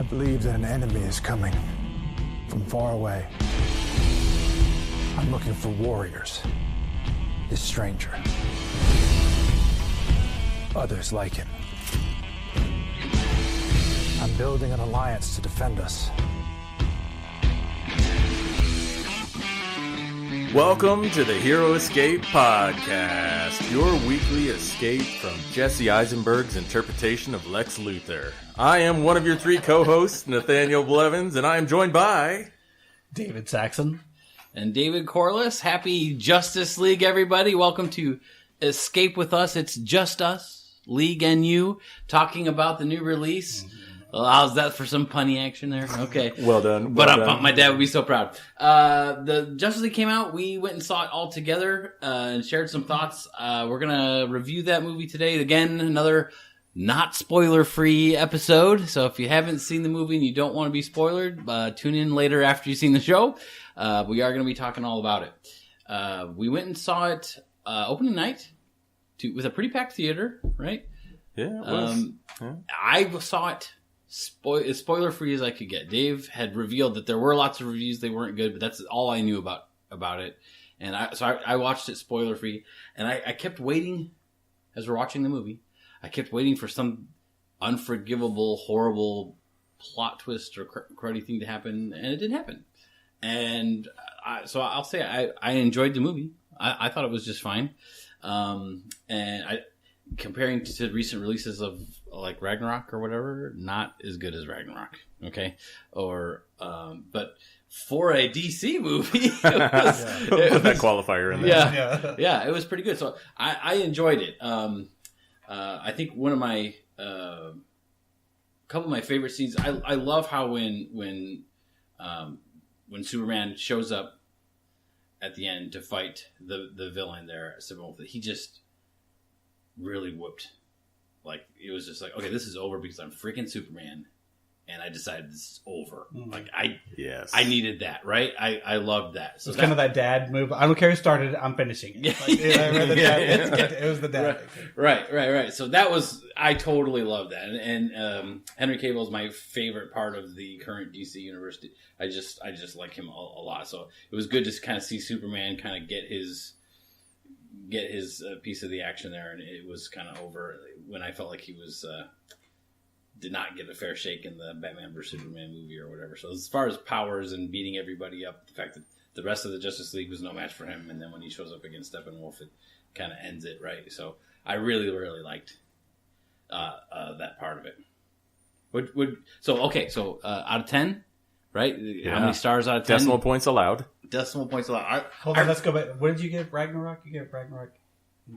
believe that an enemy is coming from far away. I'm looking for warriors. This stranger. Others like him. I'm building an alliance to defend us. Welcome to the Hero Escape Podcast, your weekly escape from Jesse Eisenberg's interpretation of Lex Luthor. I am one of your three co-hosts, Nathaniel Blevins, and I am joined by... David Saxon. And David Corliss. Happy Justice League, everybody. Welcome to Escape with Us. It's just us, League and you, talking about the new release. Well, how's that for some punny action there? Okay. Well done. My dad would be so proud. The Justice League came out. We went and saw it all together and shared some thoughts. We're going to review that movie today. Again, another not spoiler-free episode. So if you haven't seen the movie and you don't want to be spoilered, tune in later after you've seen the show. We are going to be talking all about it. We went and saw it opening night with a pretty packed theater, right? Yeah, it was. I saw it as spoiler-free as I could get. Dave had revealed that there were lots of reviews. They weren't good, but that's all I knew about it. And I watched it spoiler-free, and I kept waiting as we're watching the movie. I kept waiting for some unforgivable, horrible plot twist or cruddy thing to happen, and it didn't happen. And so I'll say I enjoyed the movie. I thought it was just fine. And comparing to recent releases of like Ragnarok or whatever, not as good as Ragnarok. Okay. But for a DC movie, Put that qualifier in there. Yeah, it was pretty good. So I enjoyed it. I think one of my, couple of my favorite scenes, I love how when Superman shows up at the end to fight the villain there, he just really whooped. Like, it was just like, okay, this is over because I'm freaking Superman, and I decided this is over. Mm-hmm. Like, I needed that, right? I loved that. So it's kind of that dad move. I don't care who started it, I'm finishing it. Like, it was the dad. Right. So that was, I totally loved that. And Henry Cavill is my favorite part of the current DC universe. I just like him a lot. So it was good to kind of see Superman kind of get his piece of the action there, and it was kind of over when I felt like he was did not get a fair shake in the Batman vs Superman movie or whatever. So as far as powers and beating everybody up, the fact that the rest of the Justice League was no match for him, and then when he shows up against Steppenwolf, it kind of ends it, right? So I really, really liked that part of it. So out of 10, right? Yeah. How many stars out of 10? Decimal points allowed. Hold on, let's go back. What did you give Ragnarok? You gave Ragnarok?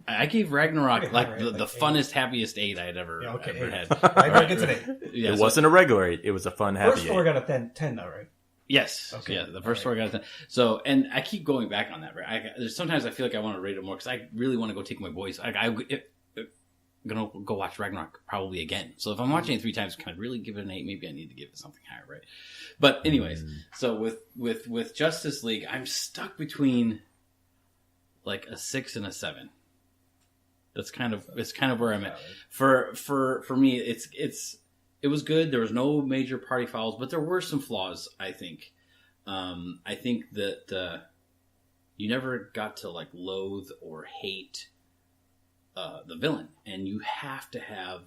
I gave Ragnarok the funnest, happiest 8 I had ever had. Ragnarok gets an 8. Yeah, it wasn't a regular 8. It was a fun, happy 8. First floor got a 10 though, right? Yes. Okay. Yeah, the first floor got a 10. So, and I keep going back on that. Right? Sometimes I feel like I want to rate it more because I really want to go take my boys. I'm going to go watch Ragnarok probably again. So if I'm watching it 3 times, can I really give it an 8? Maybe I need to give it something higher, right? But anyways, so with Justice League, I'm stuck between like a 6 and a 7. It's kind of where I'm at. For me, it was good. There was no major party fouls, but there were some flaws, I think. I think that you never got to like loathe or hate the villain, and you have to have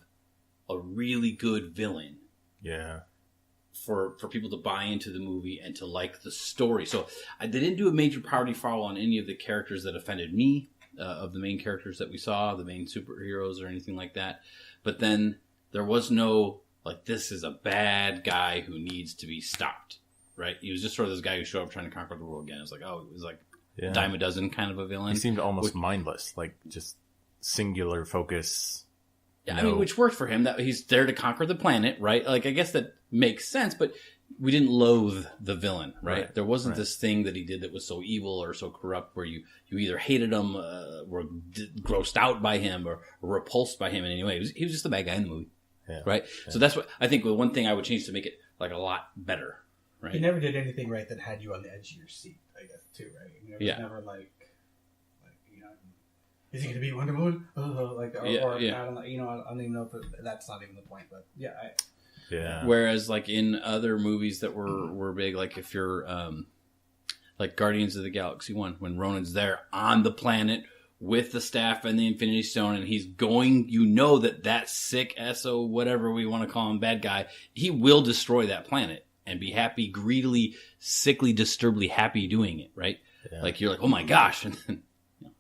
a really good villain. Yeah. For people to buy into the movie and to like the story. So they didn't do a major party foul on any of the characters that offended me, of the main characters that we saw, the main superheroes or anything like that. But then there was no, like, this is a bad guy who needs to be stopped, right? He was just sort of this guy who showed up trying to conquer the world again. It was like, a dime a dozen kind of a villain. He seemed almost mindless, like just singular focus. Yeah, I mean, which worked for him. That he's there to conquer the planet, right? Like, I guess that makes sense, but we didn't loathe the villain, right? There wasn't this thing that he did that was so evil or so corrupt where you either hated him, were grossed out by him, or repulsed by him in any way. He was just the bad guy in the movie, right? Yeah. So that's what I think. The one thing I would change to make it like a lot better, right? He never did anything right that had you on the edge of your seat, I guess, too, right? It was never like is he going to be Wonder Woman? I don't know, I don't even know if that's not even the point, but Yeah. Whereas like in other movies that were big, like if you're like Guardians of the Galaxy 1, when Ronan's there on the planet with the staff and the Infinity Stone, and he's going, that sick SO, whatever we want to call him, bad guy, he will destroy that planet and be happy, greedily, sickly, disturbedly happy doing it, right? Yeah. Like you're like, oh my gosh, and then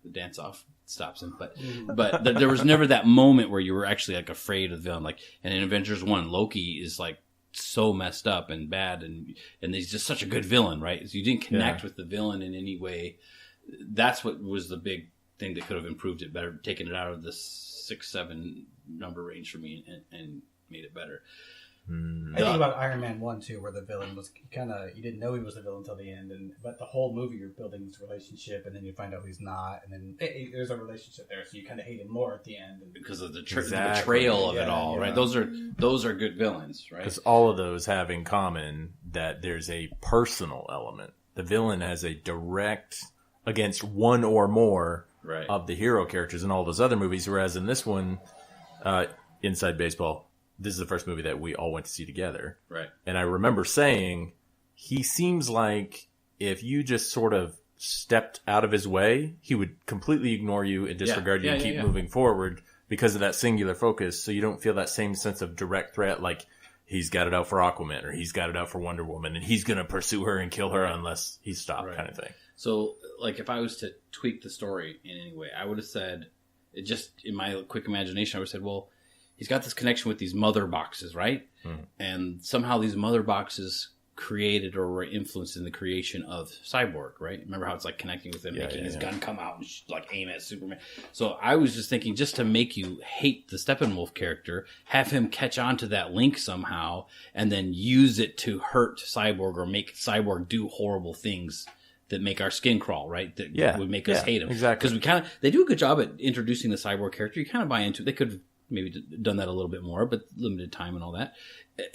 the dance off stops him. But there was never that moment where you were actually like afraid of the villain. Like, and in Avengers 1, Loki is like so messed up and bad, and he's just such a good villain, right? So you didn't connect with the villain in any way. That's what was the big thing that could have improved it better, taken it out of the 6-7 number range for me and made it better. I think about Iron Man 1 too, where the villain was you didn't know he was the villain until the end, but the whole movie you're building this relationship, and then you find out he's not, and then there's a relationship there, so you kind of hate him more at the end because of the betrayal of it all, right? Those are good villains, right? Because all of those have in common that there's a personal element. The villain has a direct against one or more of the hero characters in all those other movies, whereas in this one, Inside Baseball, this is the first movie that we all went to see together. Right. And I remember saying, he seems like if you just sort of stepped out of his way, he would completely ignore you and disregard you and keep moving forward because of that singular focus. So you don't feel that same sense of direct threat, like he's got it out for Aquaman or he's got it out for Wonder Woman and he's going to pursue her and kill her unless he's stopped, kind of thing. So, like, if I was to tweak the story in any way, I would have said, in my quick imagination, I would have said, well, he's got this connection with these mother boxes, right? And somehow these mother boxes created or were influenced in the creation of Cyborg, right? Remember how it's like connecting with him, making his gun come out and like aim at Superman. So I was just thinking, just to make you hate the Steppenwolf character, have him catch on to that link somehow and then use it to hurt Cyborg or make Cyborg do horrible things that make our skin crawl, right? That would make us hate him. Exactly. Because they do a good job at introducing the Cyborg character. You kind of buy into it. They could have maybe done that a little bit more, but limited time and all that.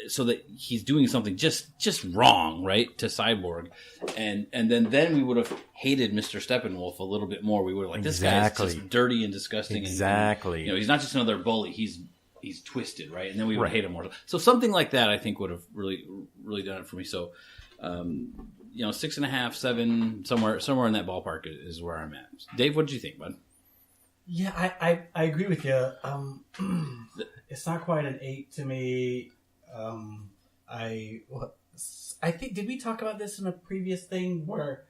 So that he's doing something just wrong, right, to Cyborg. And then we would have hated Mr. Steppenwolf a little bit more. We would have like, this guy's just dirty and disgusting. Exactly. And he's not just another bully. He's twisted, right? And then we would hate him more. So something like that, I think, would have really, really done it for me. So, 6.5, 7, somewhere in that ballpark is where I'm at. Dave, what did you think, bud? Yeah, I agree with you. It's not quite an 8 to me. I think, did we talk about this in a previous thing where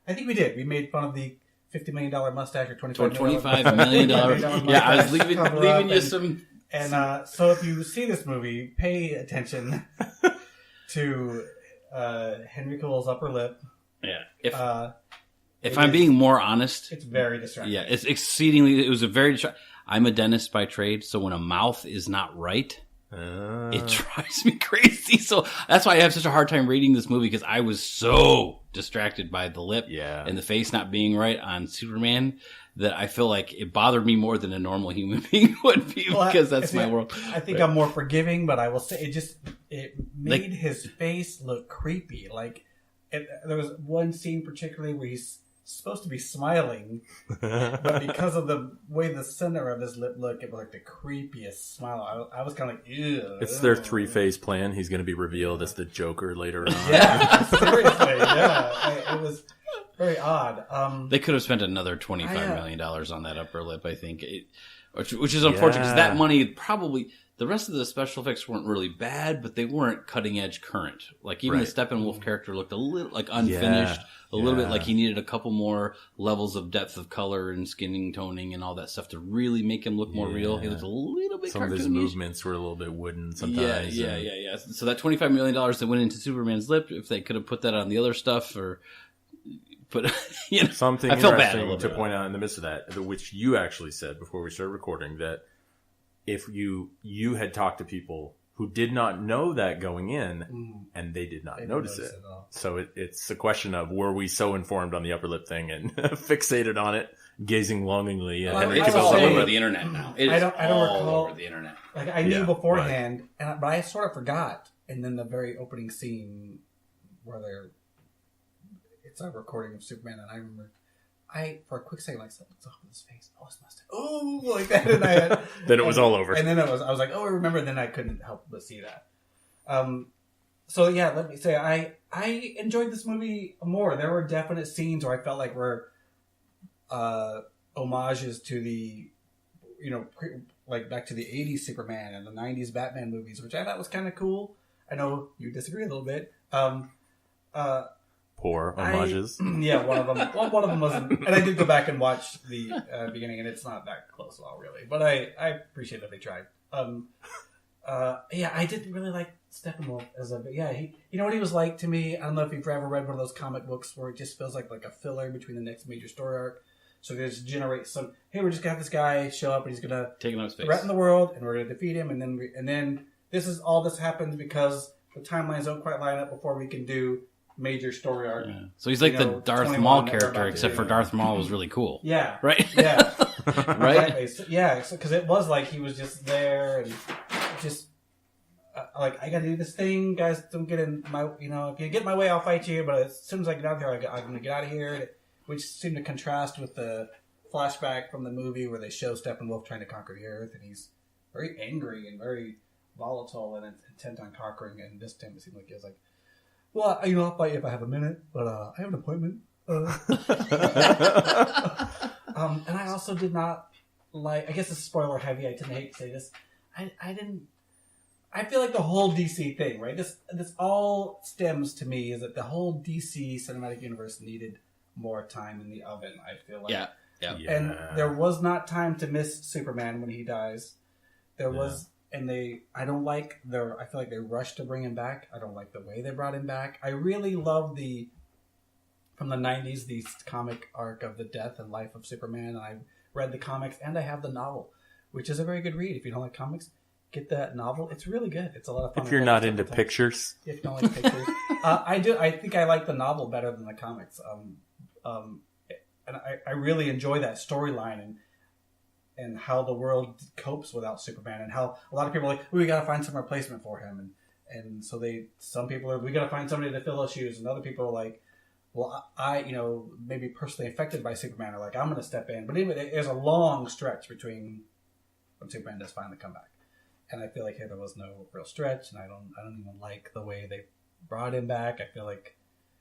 I think we did. We made fun of the $50 million mustache or $25 million. Yeah, I was leaving you some. And so if you see this movie, pay attention to Henry Cavill's upper lip. Yeah. If I'm being more honest, it's very distracting. Yeah, it's exceedingly. It was a very distracting. I'm a dentist by trade, so when a mouth is not right, it drives me crazy. So that's why I have such a hard time reading this movie, because I was so distracted by the lip and the face not being right on Superman that I feel like it bothered me more than a normal human being would be, because that's my world. I think I'm more forgiving, but I will say it made his face look creepy. Like there was one scene particularly where he's supposed to be smiling, but because of the way the center of his lip looked, it was like the creepiest smile. I was kind of like, ew. It's their 3-phase plan. He's going to be revealed as the Joker later on. Yeah, seriously, yeah. It was very odd. They could have spent another $25 million on that upper lip, I think, which is unfortunate, because that money probably... The rest of the special effects weren't really bad, but they weren't cutting edge current. Like even the Steppenwolf character looked a little like unfinished, a little bit like he needed a couple more levels of depth of color and skin toning and all that stuff to really make him look more real. He looked a little bit Some cartoonish. of his movements were a little bit wooden sometimes. Yeah. So that $25 million that went into Superman's lip, if they could have put that on the other stuff, or put something I felt bad interesting to point out in the midst of that, which you actually said before we started recording, that if you had talked to people who did not know that going in, and they did not notice it. So it's a question of, were we so informed on the upper lip thing and fixated on it, gazing longingly at Henry It's Cavill? all over the internet now. It is I don't recall, all over the internet. Like I knew beforehand, but I sort of forgot. And then the very opening scene where it's a recording of Superman, and I remember. For a quick second, like, something's off his face. Oh, his mustache. Oh, like that. And Then it was all over. And then I was like, oh, I remember. And then I couldn't help but see that. So yeah, let me say I enjoyed this movie more. There were definite scenes where I felt like were homages to the, like back to the 80s Superman and the 90s Batman movies, which I thought was kind of cool. I know you disagree a little bit. Poor homages. Yeah, one of them wasn't. And I did go back and watch the beginning, and it's not that close at all, really. But I appreciate that they tried. I didn't really like Steppenwolf as a... Yeah, you know what he was like to me? I don't know if you've ever read one of those comic books where it just feels like a filler between the next major story arc. So they just generate some... Hey, we're just going to have this guy show up, and he's going to... Taking up space. Threaten the world, and we're going to defeat him, and then this happens because the timelines don't quite line up before we can do major story arc. Yeah. So he's like the Darth Maul character, except for Darth Maul was really cool. Yeah. Right? Yeah. Right? Exactly. So, yeah, because it was like he was just there and just like, I gotta do this thing, guys. Don't get in my, if you get in my way, I'll fight you. But as soon as I get out there, I'm gonna get out of here. Which seemed to contrast with the flashback from the movie where they show Steppenwolf trying to conquer the Earth, and he's very angry and very volatile and intent on conquering it. And this time it seemed like he was like, well, I'll fight you if I have a minute, but I have an appointment. And I also did not like, I guess it's spoiler heavy, I didn't hate to say this. I feel like the whole DC thing, right? This all stems to me is that the whole DC cinematic universe needed more time in the oven, I feel like. Yeah. And there was not time to miss Superman when he dies. There was... And I feel like they rushed to bring him back. I don't like the way they brought him back. I really love from the 90s, the comic arc of the death and life of Superman. And I read the comics and I have the novel, which is a very good read. If you don't like comics, get that novel. It's really good. It's a lot of fun. If you're not into pictures. If you don't like pictures. I do. I think I like the novel better than the comics. And I really enjoy that storyline and how the world copes without Superman, and how a lot of people are like, we got to find some replacement for him, and so some people are, we got to find somebody to fill those shoes, and other people are like, well, I maybe personally affected by Superman are like, I'm going to step in, but anyway, there's a long stretch between when Superman does finally come back, and I feel like here there was no real stretch, and I don't even like the way they brought him back. I feel like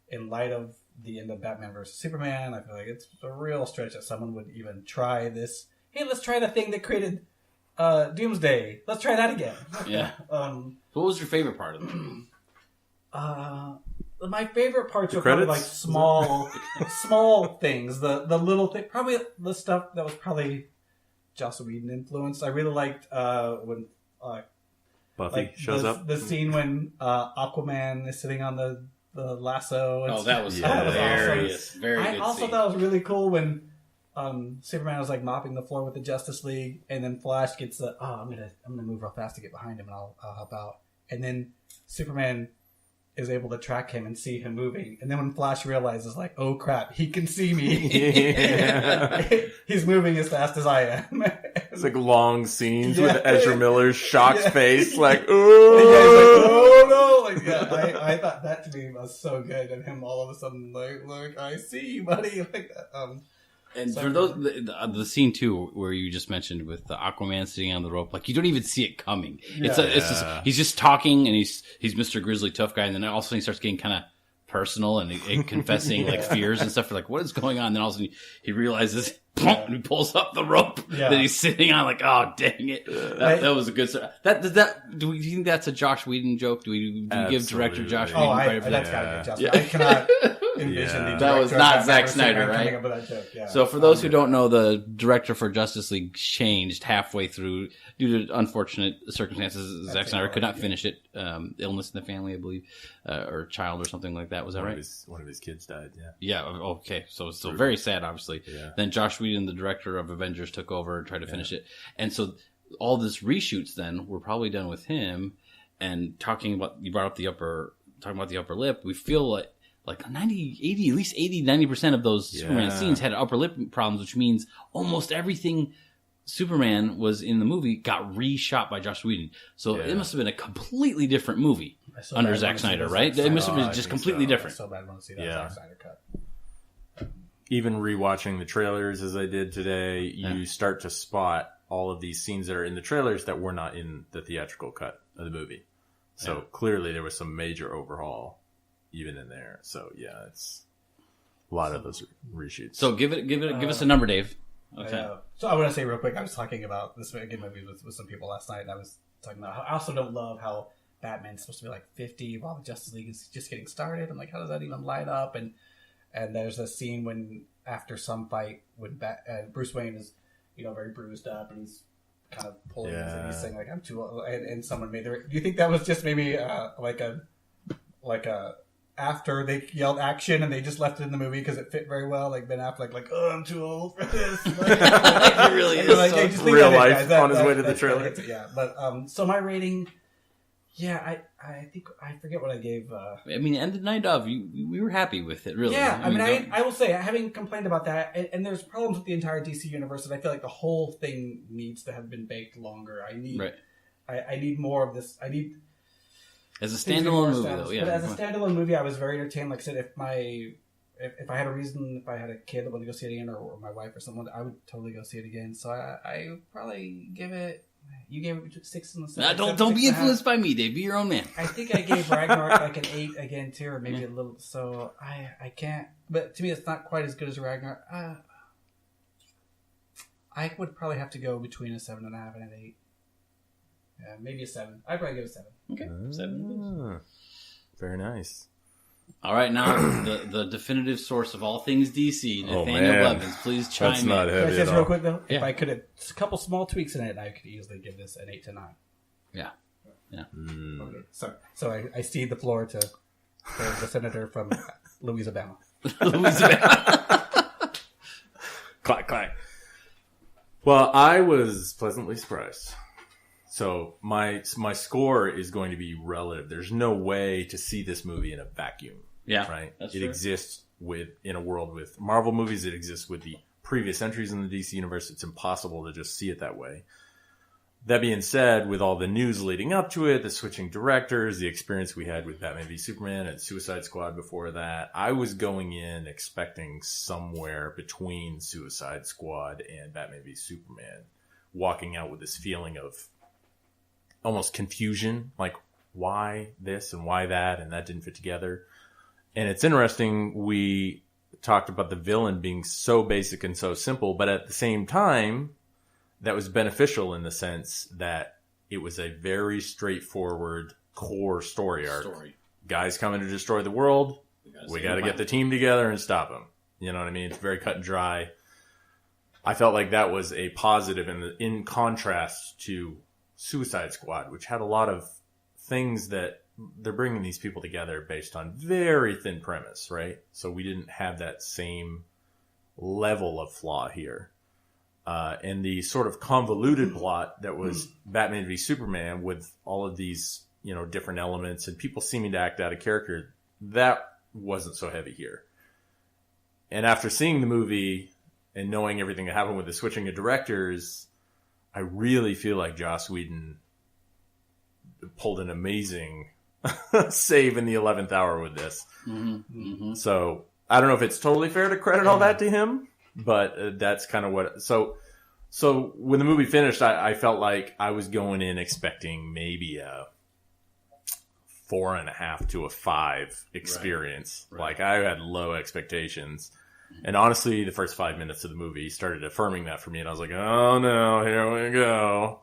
in light of the end of Batman vs Superman, I feel like it's a real stretch that someone would even try this. Hey, let's try the thing that created Doomsday. Let's try that again. Yeah. What was your favorite part of it? My favorite parts were probably like small things. The little thing, probably the stuff that was probably Joss Whedon influenced. I really liked when Buffy shows up. The scene when Aquaman is sitting on the lasso. And that was hilarious. Awesome. Very good. I also scene. thought it was really cool when Superman was like mopping the floor with the Justice League, and then Flash gets the I'm gonna move real fast to get behind him, and I'll help out. And then Superman is able to track him and see him moving. And then when Flash realizes, like, oh crap, he can see me. He's moving as fast as I am. It's like long scenes with Ezra Miller's shocked face, like, oh no! Like, I thought that to me was so good, and him all of a sudden like, I see you, buddy, like that. And for those, the scene too, where you just mentioned with the Aquaman sitting on the rope, like you don't even see it coming. It's just, he's just talking, and he's Mr. Grizzly Tough Guy, and then all of a sudden he starts getting kind of personal and confessing like fears and stuff. Like, what is going on? And then all of a sudden he realizes, and he pulls up the rope that he's sitting on. Like, oh dang it, that was a good. Do you think that's a Joss Whedon joke? Do you give director Joss Whedon credit for that? That's gotta be Joss Whedon. I cannot envision the that was not Zack Snyder, right? right? That joke. Yeah. So for those who don't know, the director for Justice League changed halfway through due to unfortunate circumstances. Zack Snyder could not finish it. Illness in the family, I believe, or child or something like that. Was that right? One of his kids died. Yeah. Yeah. Okay. So very sad, obviously. Yeah. Then Joss Whedon, the director of Avengers, took over and tried to finish it. And so all this reshoots then were probably done with him. And talking about, you brought up the upper lip. We feel like 90, 80, at least 80, 90% of those Superman scenes had upper lip problems, which means almost everything Superman was in the movie got reshot by Joss Whedon. So it must have been a completely different movie under Zack Snyder, right? It must have been just completely different. So bad I want to see that Zack Snyder cut. Even rewatching the trailers as I did today, you start to spot all of these scenes that are in the trailers that were not in the theatrical cut of the movie. So clearly there was some major overhaul even in there. So yeah, it's a lot of those reshoots. So give us a number, Dave. Okay. So I want to say real quick, I was talking about this again movie with some people last night, and I was talking about how I also don't love how Batman's supposed to be like 50 while the Justice League is just getting started. I'm like, how does that even line up? And there's a scene when after some fight when Bruce Wayne is, very bruised up and he's kind of pulling his, and he's saying like, I'm too old, and someone made do you think that was just maybe like a after they yelled action and they just left it in the movie because it fit very well, like Ben Affleck, like, oh, I'm too old for this. It really is like, so just real life on his way to the trailer. Yeah, but so my rating, I think I forget what I gave. I mean, end of night of we were happy with it, really. Yeah, I will say, having complained about that, and there's problems with the entire DC universe, and I feel like the whole thing needs to have been baked longer. I need more of this. I need. As a standalone movie, though, yeah. But as a standalone movie, I was very entertained. Like I said, if I had a reason, if I had a kid that wanted to go see it again, or my wife or someone, I would totally go see it again. So I would probably give it. You gave it 6 and 7. Don't be influenced by me, Dave. Be your own man. I think I gave Ragnarok like an 8 again too, or maybe a little. So I can't. But to me, it's not quite as good as Ragnarok. I would probably have to go between a 7.5 and an 8. Yeah, maybe a 7. I'd probably give it a 7. Okay, 7. Very nice. All right, now the definitive source of all things DC, Nathaniel Blevins, please chime That's in. not heavy Just at real all. quick though, Yeah. if I could have a couple small tweaks in it, I could easily give this an 8 to 9. Yeah. Okay, so I cede the floor to the senator from Louisiana. Clack, clack. Well, I was pleasantly surprised. So my score is going to be relative. There's no way to see this movie in a vacuum. Yeah, right. That's it true. exists in a world with Marvel movies. It exists with the previous entries in the DC universe. It's impossible to just see it that way. That being said, with all the news leading up to it, the switching directors, the experience we had with Batman v Superman and Suicide Squad before that, I was going in expecting somewhere between Suicide Squad and Batman v Superman, walking out with this feeling of almost confusion, like why this and why that, and that didn't fit together. And it's interesting, we talked about the villain being so basic and so simple, but at the same time, that was beneficial in the sense that it was a very straightforward core story arc. Guys coming to destroy the world, we got to get the team together and stop them. You know what I mean? It's very cut and dry. I felt like that was a positive in contrast to Suicide Squad, which had a lot of things that they're bringing these people together based on very thin premise, right? So we didn't have that same level of flaw here. And the sort of convoluted plot that was Batman v Superman with all of these, different elements and people seeming to act out of character, that wasn't so heavy here. And after seeing the movie and knowing everything that happened with the switching of directors, I really feel like Joss Whedon pulled an amazing save in the 11th hour with this. Mm-hmm. Mm-hmm. So I don't know if it's totally fair to credit all that to him, but that's kind of what. So when the movie finished, I felt like I was going in expecting maybe a 4.5 to a 5 experience. Right. Like I had low expectations. And honestly, the first 5 minutes of the movie started affirming that for me. And I was like, oh no, here we go.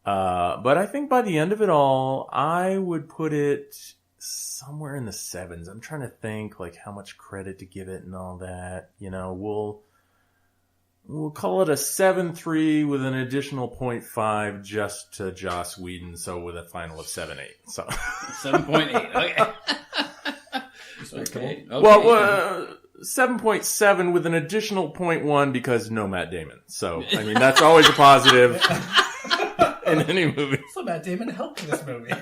But I think by the end of it all, I would put it somewhere in the 7s. I'm trying to think like how much credit to give it and all that. We'll call it a 7.3 with an additional 0.5 just to Joss Whedon. So with a final of 7.8. So 7.8. Okay. Okay. Well, 7.7 with an additional 0.1 because no Matt Damon. So, I mean, that's always a positive in any movie. So Matt Damon helped in this movie.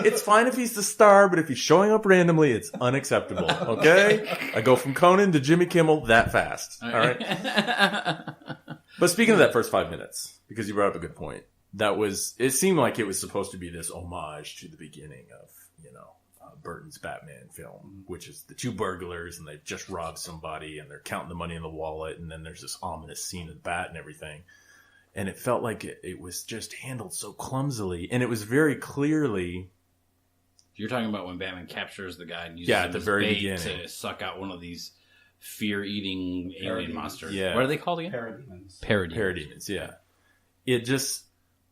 It's fine if he's the star, but if he's showing up randomly, it's unacceptable. Okay? I go from Conan to Jimmy Kimmel that fast. All right? But speaking of that first 5 minutes, because you brought up a good point, it seemed like it was supposed to be this homage to the beginning of, Burton's Batman film, which is the two burglars and they've just robbed somebody and they're counting the money in the wallet, and then there's this ominous scene of the bat and everything. And it felt like it was just handled so clumsily, and it was very clearly You're talking about when Batman captures the guy and uses at the his very bait beginning to suck out one of these fear-eating alien monsters. Yeah. What are they called again? Parademons. Parademons, yeah. It just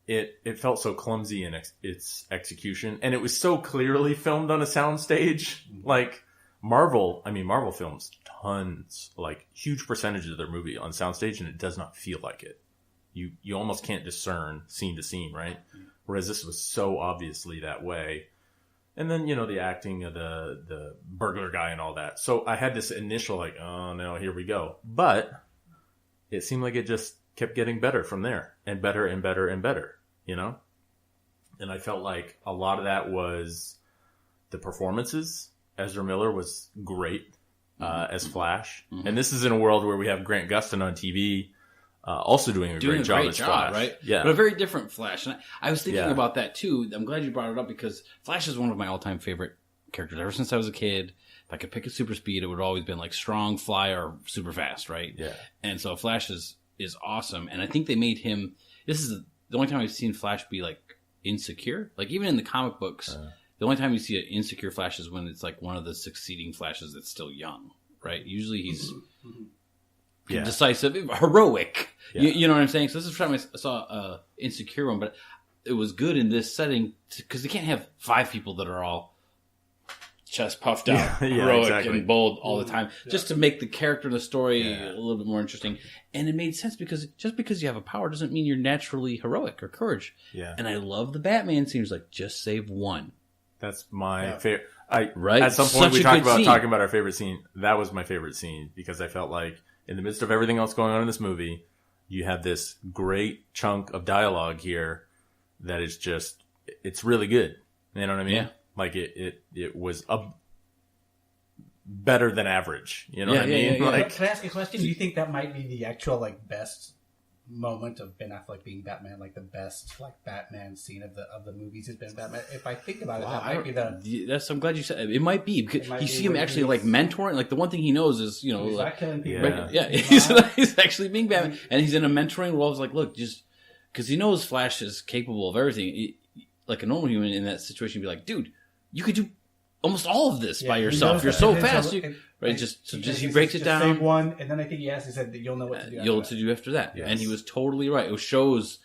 it felt so clumsy in its execution, and it was so clearly filmed on a soundstage. Like Marvel films tons, like huge percentages of their movie on soundstage, and it does not feel like it. You almost can't discern scene to scene, right? Whereas this was so obviously that way. And then, the acting of the burglar guy and all that. So I had this initial like, oh no, here we go. But it seemed like it just kept getting better from there, and better and better and better, And I felt like a lot of that was the performances. Ezra Miller was great as Flash. Mm-hmm. And this is in a world where we have Grant Gustin on TV also doing a great job as Flash. Right? Yeah. But a very different Flash. And I was thinking about that too. I'm glad you brought it up because Flash is one of my all-time favorite characters. Ever since I was a kid, if I could pick a super speed, it would have always been like strong, fly, or super fast, right? Yeah. And so Flash is awesome. And I think they made him, this is the only time I've seen Flash be like insecure. Like even in the comic books, the only time you see an insecure Flash is when it's like one of the succeeding Flashes that's still young, right? Usually he's decisive, heroic. Yeah. You know what I'm saying? So this is the time I saw insecure one, but it was good in this setting because they can't have 5 people that are all chest puffed out, heroic and bold all the time, just to make the character and the story a little bit more interesting. And it made sense because just because you have a power doesn't mean you're naturally heroic or courage. Yeah. And I love the Batman scenes like just save one. That's my favorite. At some point we talked about talking about our favorite scene. That was my favorite scene because I felt like in the midst of everything else going on in this movie, you have this great chunk of dialogue here that is just, it's really good. You know what I mean? Yeah. Like it was better than average. You know what I mean? Like, can I ask you a question? Do you think that might be the actual best moment of Ben Affleck being Batman, like the best Batman scene of the movies has been Batman? If I think about it, that might be the. I'm glad you said it. Might be because you see him actually mentoring. Like the one thing he knows is he's not killing people. He's actually being Batman, and he's in a mentoring role. It's like, look, just because he knows Flash is capable of everything. Like a normal human in that situation, would be like, dude, you could do almost all of this by yourself. You're so fast. He breaks it down. Save one, and then I think he said that you'll know what to do. You'll to do after that, and he was totally right. It shows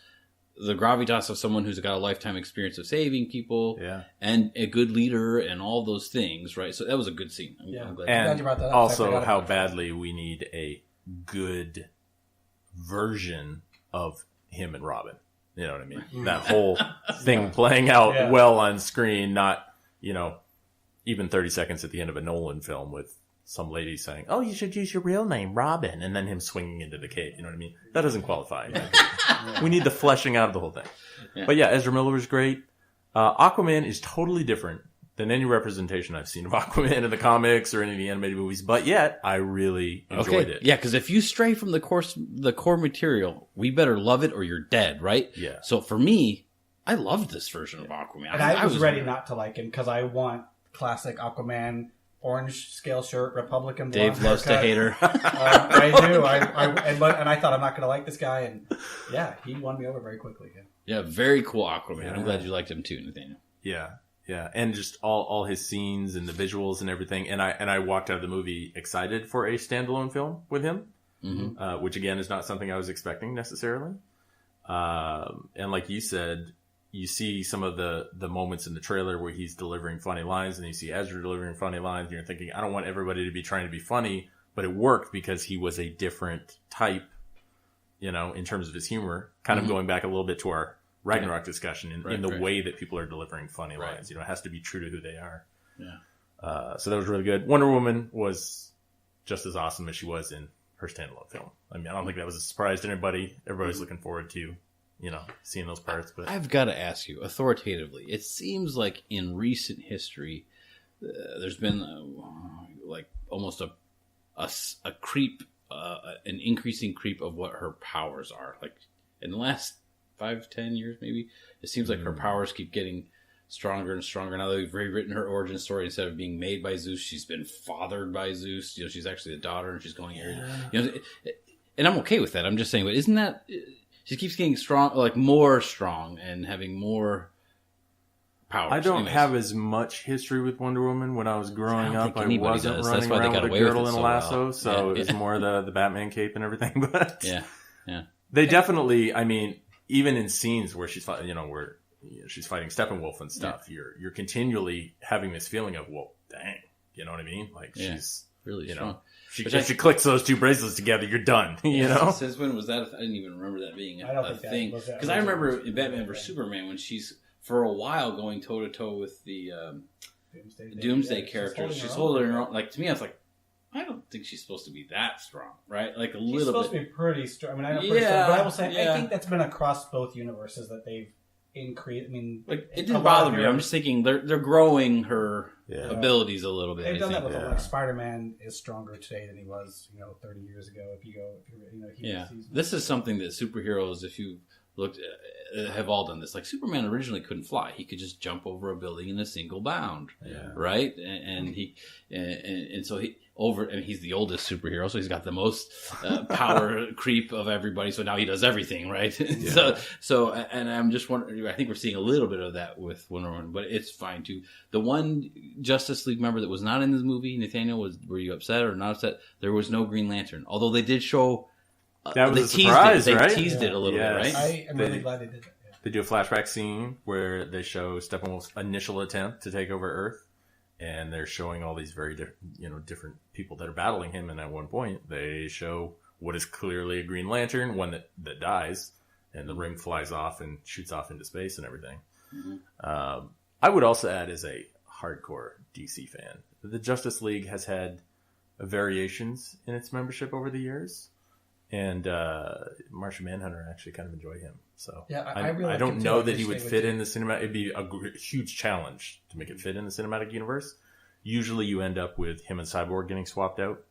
the gravitas of someone who's got a lifetime experience of saving people, and a good leader, and all those things, right? So that was a good scene. I'm glad you brought that up. Also, how badly we need a good version of him and Robin. You know what I mean? That whole thing playing out well on screen, not, even 30 seconds at the end of a Nolan film with some lady saying, oh, you should use your real name, Robin, and then him swinging into the cave. You know what I mean? That doesn't qualify. We need the fleshing out of the whole thing. Yeah. But Ezra Miller was great. Aquaman is totally different than any representation I've seen of Aquaman in the comics or any of the animated movies, but yet I really enjoyed it. Yeah, because if you stray from the core material, we better love it or you're dead, right? Yeah. So for me, I loved this version of Aquaman. And I was ready not to like him because I want classic Aquaman, orange scale shirt, Republican blonde Dave loves to hate her. I do. And I thought I'm not going to like this guy, and he won me over very quickly. Yeah, very cool Aquaman. Yeah. I'm glad you liked him too, Nathaniel. Yeah. Yeah, and just all his scenes and the visuals and everything. And I walked out of the movie excited for a standalone film with him, which again is not something I was expecting necessarily. And like you said, you see some of the moments in the trailer where he's delivering funny lines, and you see Ezra delivering funny lines, and you're thinking, I don't want everybody to be trying to be funny, but it worked because he was a different type, in terms of his humor. Kind of going back a little bit to our Ragnarok discussion in the way that people are delivering funny lines. It has to be true to who they are. Yeah. So that was really good. Wonder Woman was just as awesome as she was in her standalone film. I mean, I don't think that was a surprise to anybody. Everybody's looking forward to, seeing those parts. But I've got to ask you, authoritatively, it seems like in recent history, there's been almost a creep, an increasing creep of what her powers are. Like in the last 5-10 years, maybe it seems like her powers keep getting stronger and stronger. Now that we've rewritten her origin story, instead of being made by Zeus, she's been fathered by Zeus. She's actually a daughter, and she's going here. And I'm okay with that. I'm just saying, but isn't that she keeps getting strong, like more strong, and having more powers. I don't Anyways. have as much history with Wonder Woman. When I was growing up, I anybody wasn't does. running That's why they around got with a away with girdle it and a so lasso, well. so Yeah. it's more the Batman cape and everything. But Yeah. they definitely, I mean, even in scenes where she's fighting, she's fighting Steppenwolf and stuff, you're continually having this feeling of, well, dang, you know what I mean? Like she's really you strong. know, if she clicks those two bracelets together, you're done. You know. Since when was that? I didn't even remember that being a thing. Because Because I remember in Batman vs Superman when she's for a while going toe to toe with the Doomsday character. She's holding her own. Like to me, I was like, I don't think she's supposed to be that strong, right? Like a little bit. She's supposed to be pretty strong. I mean, I know pretty strong, but I will say I think that's been across both universes that they've increased. I mean, like it didn't bother me. I'm just thinking they're growing her abilities a little bit. They've done that with like Spider-Man is stronger today than he was, 30 years ago. This is something that superheroes, if you looked, have all done this. Like Superman originally couldn't fly; he could just jump over a building in a single bound, right? And so he's the oldest superhero, so he's got the most power creep of everybody. So now he does everything, right? So I'm just wondering. I think we're seeing a little bit of that with Wonder Woman, but it's fine too. The one Justice League member that was not in this movie, Nathaniel, were you upset or not upset? There was no Green Lantern, although they did show. That was a surprise, right? They teased it a little bit, right? I am really glad they did that. Yeah. They do a flashback scene where they show Steppenwolf's initial attempt to take over Earth, and they're showing all these very different people that are battling him. And at one point, they show what is clearly a Green Lantern, one that dies, and the ring flies off and shoots off into space and everything. Mm-hmm. I would also add, as a hardcore DC fan, the Justice League has had variations in its membership over the years. And Martian Manhunter, I actually kind of enjoy him. So I don't know that he would fit in the cinematic. It'd be a huge challenge to make it fit in the cinematic universe. Usually you end up with him and Cyborg getting swapped out.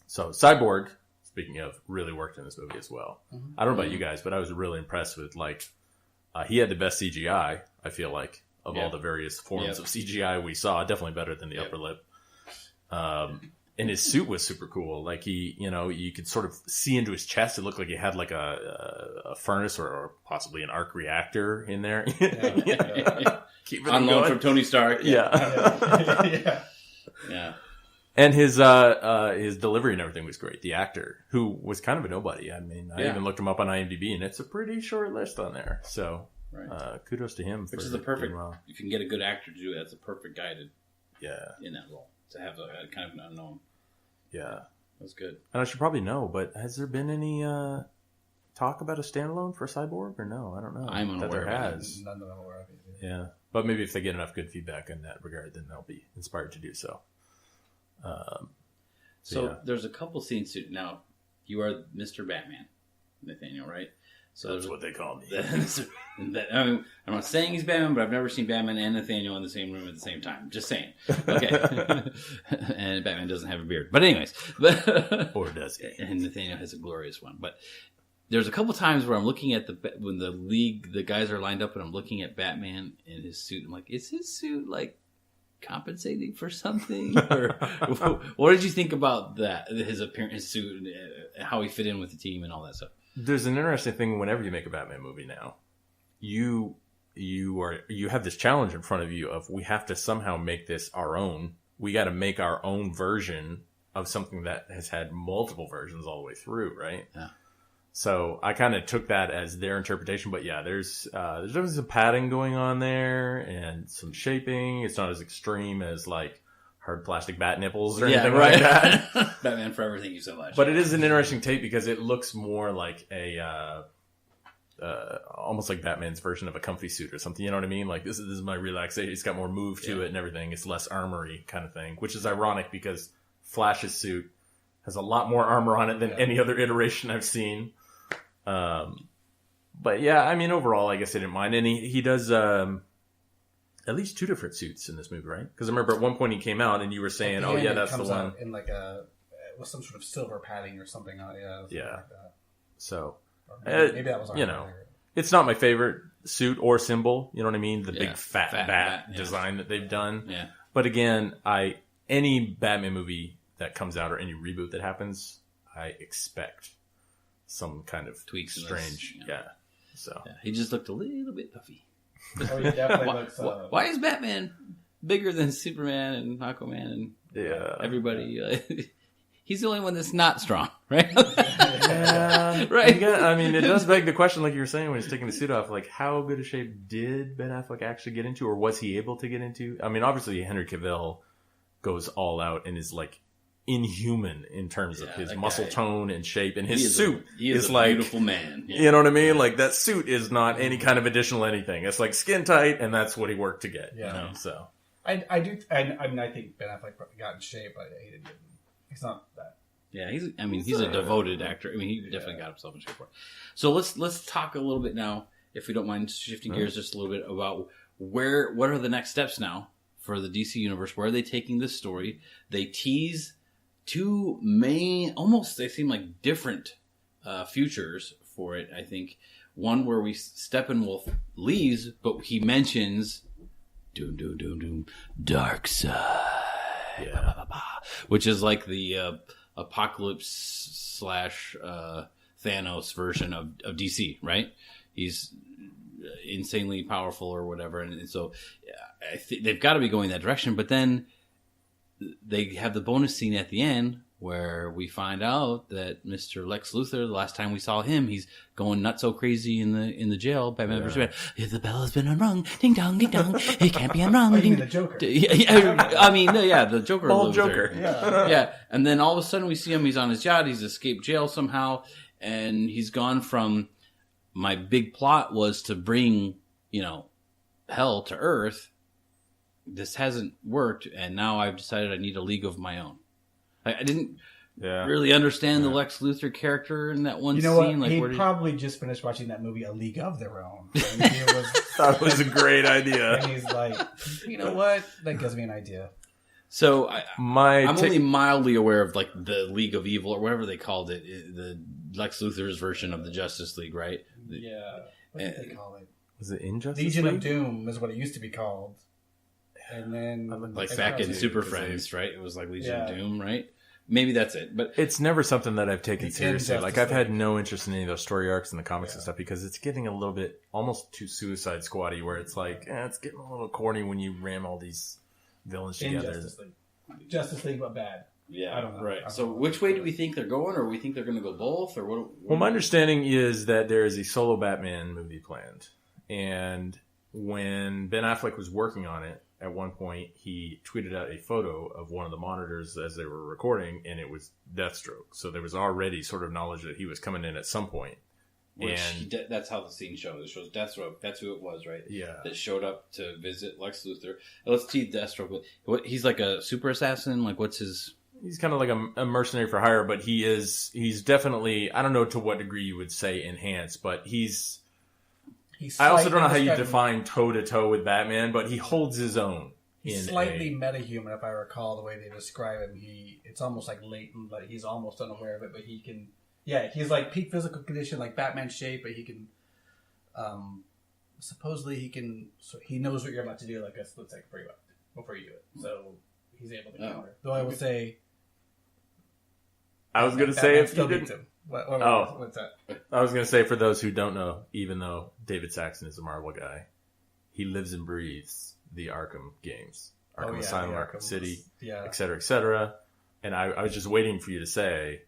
So Cyborg, speaking of, really worked in this movie as well. Mm-hmm. I don't know about you guys, but I was really impressed with, he had the best CGI, I feel like, of all the various forms of CGI we saw. Definitely better than the upper lip. And his suit was super cool. Like you could sort of see into his chest. It looked like he had like a furnace or possibly an arc reactor in there. Keep it on loan from Tony Stark. Yeah. And his delivery and everything was great. The actor, who was kind of a nobody. I mean, I even looked him up on IMDb, and it's a pretty short list on there. So kudos to him. Which is the perfect. If you can get a good actor to do it, that's a perfect guy in that role. To have a kind of an unknown. Yeah. That's good. And I should probably know, but has there been any talk about a standalone for Cyborg or no? I don't know. I'm unaware None that I'm aware of it. Yeah. But maybe if they get enough good feedback in that regard, then they'll be inspired to do so. There's a couple scenes. Now, you are Mr. Batman, Nathaniel, right? So that's what they call me. I mean, I'm not saying he's Batman, but I've never seen Batman and Nathaniel in the same room at the same time. Just saying. Okay. And Batman doesn't have a beard. But anyways. Or does he? And Nathaniel has a glorious one. But there's a couple times where I'm looking at when the guys are lined up and I'm looking at Batman in his suit. I'm like, is his suit compensating for something? Or what did you think about that? His appearance, his suit, and how he fit in with the team and all that stuff? There's an interesting thing whenever you make a Batman movie now. You have this challenge in front of you of, we have to somehow make this our own. We got to make our own version of something that has had multiple versions all the way through, right? Yeah. So I kind of took that as their interpretation, but yeah, there's definitely some padding going on there and some shaping. It's not as extreme as hard plastic bat nipples or anything like that. Batman Forever, thank you so much. But it is an interesting take because it looks more like almost like Batman's version of a comfy suit or something. You know what I mean? Like this is my relaxation. It's got more move to it and everything. It's less armory kind of thing, which is ironic because Flash's suit has a lot more armor on it than any other iteration I've seen. But yeah, I mean, overall, I guess I didn't mind. And he does at least 2 different suits in this movie, right? Because I remember at one point he came out and you were saying, "Oh yeah, that's the one." In with some sort of silver padding or something. Like that. So maybe that was it's not my favorite suit or symbol. You know what I mean? The big fat bat design that they've done. Yeah. But again, any Batman movie that comes out or any reboot that happens, I expect some kind of tweaks, strange. So he just looked a little bit puffy. Oh, he definitely looks. Why is Batman bigger than Superman and Aquaman and everybody? He's the only one that's not strong, right? Yeah, right. I mean, it does beg the question, like you were saying, when he's taking the suit off, like how good a shape did Ben Affleck actually get into, or was he able to get into? I mean, obviously Henry Cavill goes all out and is like inhuman in terms of his muscle tone and shape, and his suit is a like beautiful man. Yeah. You know what I mean? Like that suit is not any kind of additional anything. It's like skin tight, and that's what he worked to get. Yeah. You know, so I do. I mean, I think Ben Affleck got in shape. I hated him. He's not that. Yeah, he's a devoted actor. I mean, he definitely got himself in shape for it. So let's talk a little bit now, if we don't mind shifting gears just a little bit, about what are the next steps now for the DC universe? Where are they taking this story? They tease two almost they seem like different futures for it. I think one where Steppenwolf leaves, but he mentions doom, dark side. yeah. Which is like the Apocalypse / Thanos version of DC, right? He's insanely powerful or whatever, and so they've got to be going that direction. But then they have the bonus scene at the end where we find out that Mr. Lex Luthor, the last time we saw him, he's going nuts so crazy in the jail. Batman vs. Superman. The bell has been unrung. Ding dong, ding dong. It can't be unrung. Ding. The Joker. I mean, the Joker. Old Joker. Yeah. And then all of a sudden we see him. He's on his yacht. He's escaped jail somehow, and he's gone from my big plot was to bring hell to Earth. This hasn't worked, and now I've decided I need a league of my own. I didn't really understand the Lex Luthor character in that one scene. What? Like, he probably just finished watching that movie, A League of Their Own. And That was a great idea. And he's like, you know what? That gives me an idea. So I'm only mildly aware of like the League of Evil or whatever they called it, the Lex Luthor's version of the Justice League, right? Yeah. What did they call it? Was it Injustice Legion League? of Doom is what it used to be called. And then like back in Super Friends, right? It was like Legion of Doom, right? Maybe that's it. But it's never something that I've taken seriously. Like I've had League. no interest in any of those story arcs in the comics and stuff because it's getting a little bit almost too Suicide Squad-y, where it's like it's getting a little corny when you ram all these villains together. Justice League, but bad. Yeah, I don't know. Right. So which way do we think they're going, or we think they're going to go both, or what? Well, my understanding is that there is a solo Batman movie planned, and when Ben Affleck was working on it, at one point he tweeted out a photo of one of the monitors as they were recording, and it was Deathstroke. So there was already sort of knowledge that he was coming in at some point. That's how the scene shows. It shows Deathstroke. That's who it was, right? Yeah. That showed up to visit Lex Luthor. Let's tease Deathstroke. He's like a super assassin? Like, what's his... He's kind of like a mercenary for hire, but he's definitely, I don't know to what degree you would say enhanced, but I also don't know how you define toe-to-toe with Batman, but he holds his own. He's slightly metahuman, if I recall the way they describe him. It's almost like latent, like he's almost unaware of it, but he can... Yeah, he's like peak physical condition, like Batman shape, but he can... supposedly he can... So he knows what you're about to do, like a split second before you do it. So he's able to counter. Though I will say... I was going to say if you didn't... What's that? I was going to say, for those who don't know, even though David Saxon is a Marvel guy, he lives and breathes the Arkham games. Arkham Asylum, Arkham City, et cetera, et cetera. And I was just waiting for you to say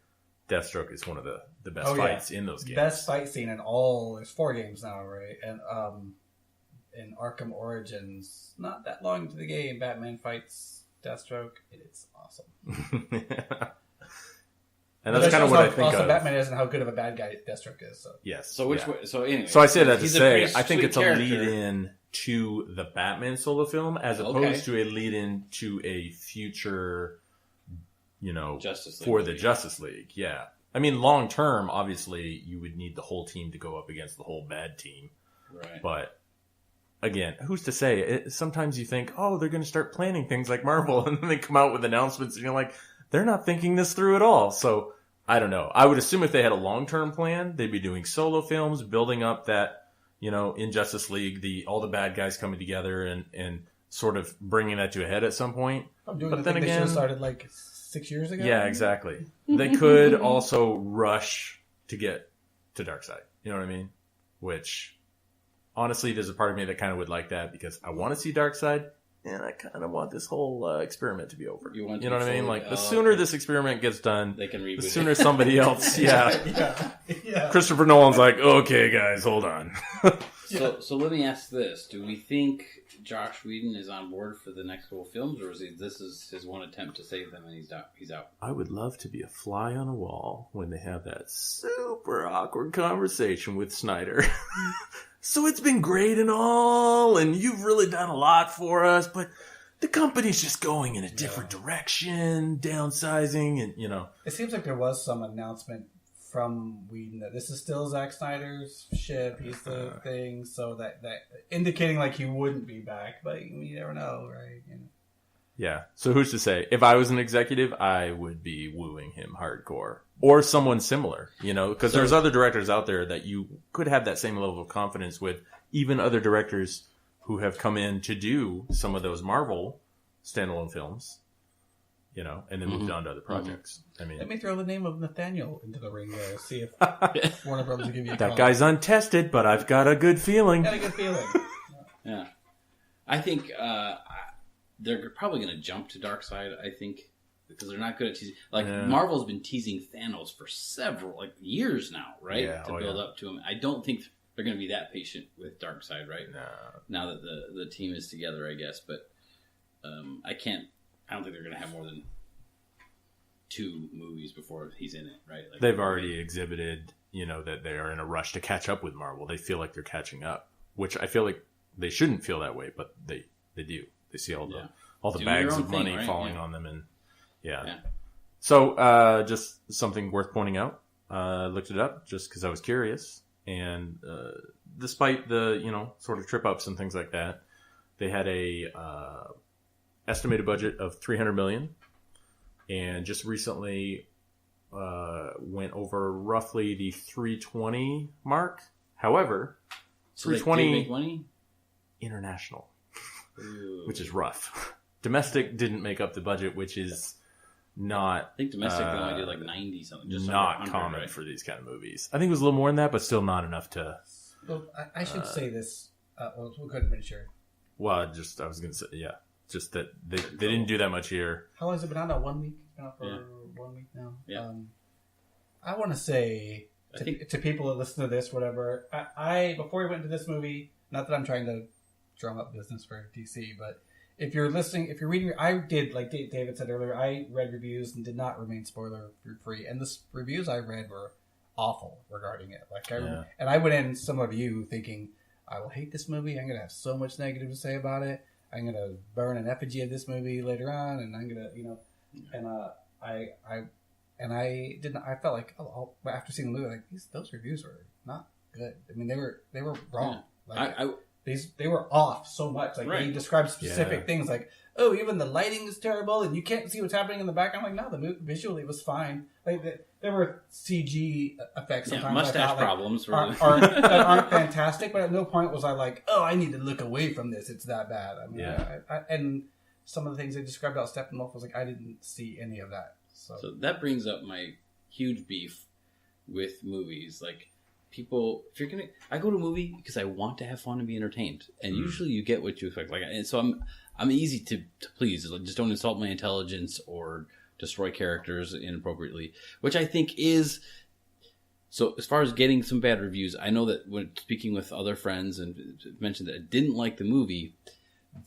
Deathstroke is one of the best fights in those games. Best fight scene in there's 4 games now, right? And in Arkham Origins, not that long into the game, Batman fights Deathstroke. It's awesome. And that's kind of what I think also of. Batman isn't how good of a bad guy Deathstroke is. So. Yes. So which way? So anyway. So I say that to say, I think it's a lead-in to the Batman solo film as opposed to a lead-in to a future, Justice League for the Justice League. Yeah. I mean, long-term, obviously, you would need the whole team to go up against the whole bad team. Right. But, again, who's to say? Sometimes you think, they're going to start planning things like Marvel, and then they come out with announcements, and you're like, they're not thinking this through at all. So, I don't know. I would assume if they had a long-term plan, they'd be doing solo films, building up that, in Justice League, all the bad guys coming together and sort of bringing that to a head at some point. But then again, they should have started like 6 years ago. Yeah, exactly. They could also rush to get to Darkseid. You know what I mean? Which honestly, there's a part of me that kind of would like that because I want to see Darkseid, and I kind of want this whole experiment to be over. You know what I mean? Like, the sooner this experiment gets done, they can reboot the sooner somebody else, Yeah. Christopher Nolan's like, okay, guys, hold on. So let me ask this. Do we think Joss Whedon is on board for the next couple films, or is this his one attempt to save them and he's out? I would love to be a fly on a wall when they have that super awkward conversation with Snyder. So it's been great and all, and you've really done a lot for us, but the company's just going in a different direction, downsizing, and, It seems like there was some announcement from Whedon that this is still Zack Snyder's ship. He's the thing, so that indicating like he wouldn't be back, but you never know, right? Yeah. So who's to say? If I was an executive, I would be wooing him hardcore. Or someone similar, because there's other directors out there that you could have that same level of confidence with, even other directors who have come in to do some of those Marvel standalone films, and then moved on to other projects. I mean, let me throw the name of Nathaniel into the ring there, see if Warner Brothers will give you a that call. guy's untested, but I've got a good feeling. Got a good feeling. Yeah. I think they're probably going to jump to Darkseid, I think. Because they're not good at teasing. Marvel's been teasing Thanos for several years now, right? Yeah, to build up to him. I don't think they're going to be that patient with Darkseid, right? No. Now that the team is together, I guess. But I don't think they're going to have more than 2 movies before he's in it, right? Like, they've already exhibited, that they are in a rush to catch up with Marvel. They feel like they're catching up, which I feel like they shouldn't feel that way, but they do. They see all the Doing bags their own of money thing, right? falling on them, and Yeah. So, just something worth pointing out. Looked it up just because I was curious. And despite the, sort of trip ups and things like that, they had a estimated budget of $300 million. And just recently went over roughly the 320 mark. However, So 320 make money? International, Ooh. which is rough. Domestic didn't make up the budget, which is not. I think domestic they only did like 90 something. Just not common right? for these kind of movies. I think it was a little more than that, but still not enough to. Well, I should say this. We couldn't finish here. Well, I was going to say, just that they didn't do that much here. How long has it been out now? 1 week? It's been out for 1 week now. Yeah. I want to say to people that listen to this, whatever. I before we went to this movie, not that I'm trying to drum up business for DC, but if you're listening, if you're reading, I did, like David said earlier, I read reviews and did not remain spoiler free, and the reviews I read were awful regarding it. And I went in similar to you, thinking I will hate this movie. I'm gonna have so much negative to say about it. I'm gonna burn an effigy of this movie later on, and I'm gonna, and I didn't. I felt like after seeing the movie, like those reviews were not good. I mean, they were wrong. Yeah. They were off so much. Like they described specific things, like even the lighting is terrible, and you can't see what's happening in the back. I'm like, no, the movie visually was fine. Like there were CG effects sometimes. Mustache problems that aren't fantastic, but at no point was I like, I need to look away from this. It's that bad. I mean, and some of the things they described about Steppenwolf was like, I didn't see any of that. So that brings up my huge beef with movies. Like, people, if you're gonna, I go to a movie because I want to have fun and be entertained, and usually you get what you expect. Like, and so I'm easy to please. Like, just don't insult my intelligence or destroy characters inappropriately, which I think is. So as far as getting some bad reviews, I know that when speaking with other friends and mentioned that I didn't like the movie,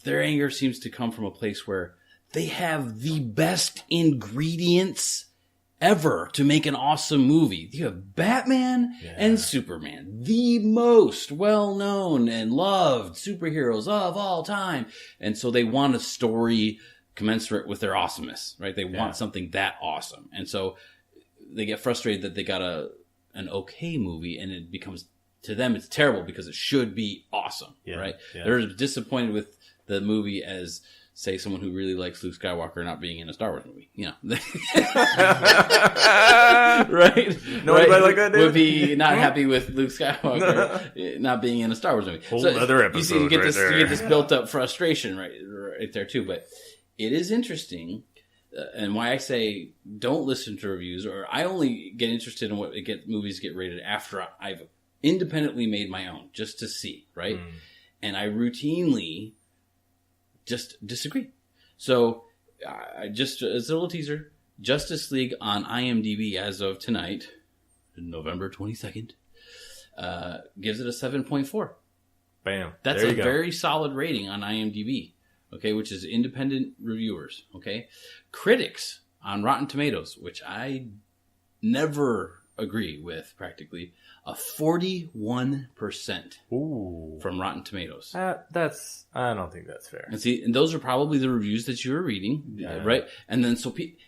their anger seems to come from a place where they have the best ingredients ever to make an awesome movie. You have Batman and Superman, the most well-known and loved superheroes of all time. And so they want a story commensurate with their awesomeness, right? They want something that awesome. And so they get frustrated that they got an okay movie, and it becomes, to them, it's terrible because it should be awesome, right? Yeah. They're disappointed with the movie as, say, someone who really likes Luke Skywalker not being in a Star Wars movie, right? Nobody like that, dude? Would be not happy with Luke Skywalker not being in a Star Wars movie. Whole other episode, you get this built-up frustration right there too. But it is interesting, and why I say don't listen to reviews, or I only get interested in what movies get rated after I've independently made my own just to see, right? And I routinely just disagree. So I just, as a little teaser, Justice League on IMDb as of tonight, November 22nd, gives it a 7.4. Bam. That's there a you go. very solid rating on IMDb, okay, which is independent reviewers, okay? Critics on Rotten Tomatoes, which I never agree with practically, a 41% Ooh. from Rotten Tomatoes. I don't think that's fair. And see, and those are probably the reviews that you were reading, right? And then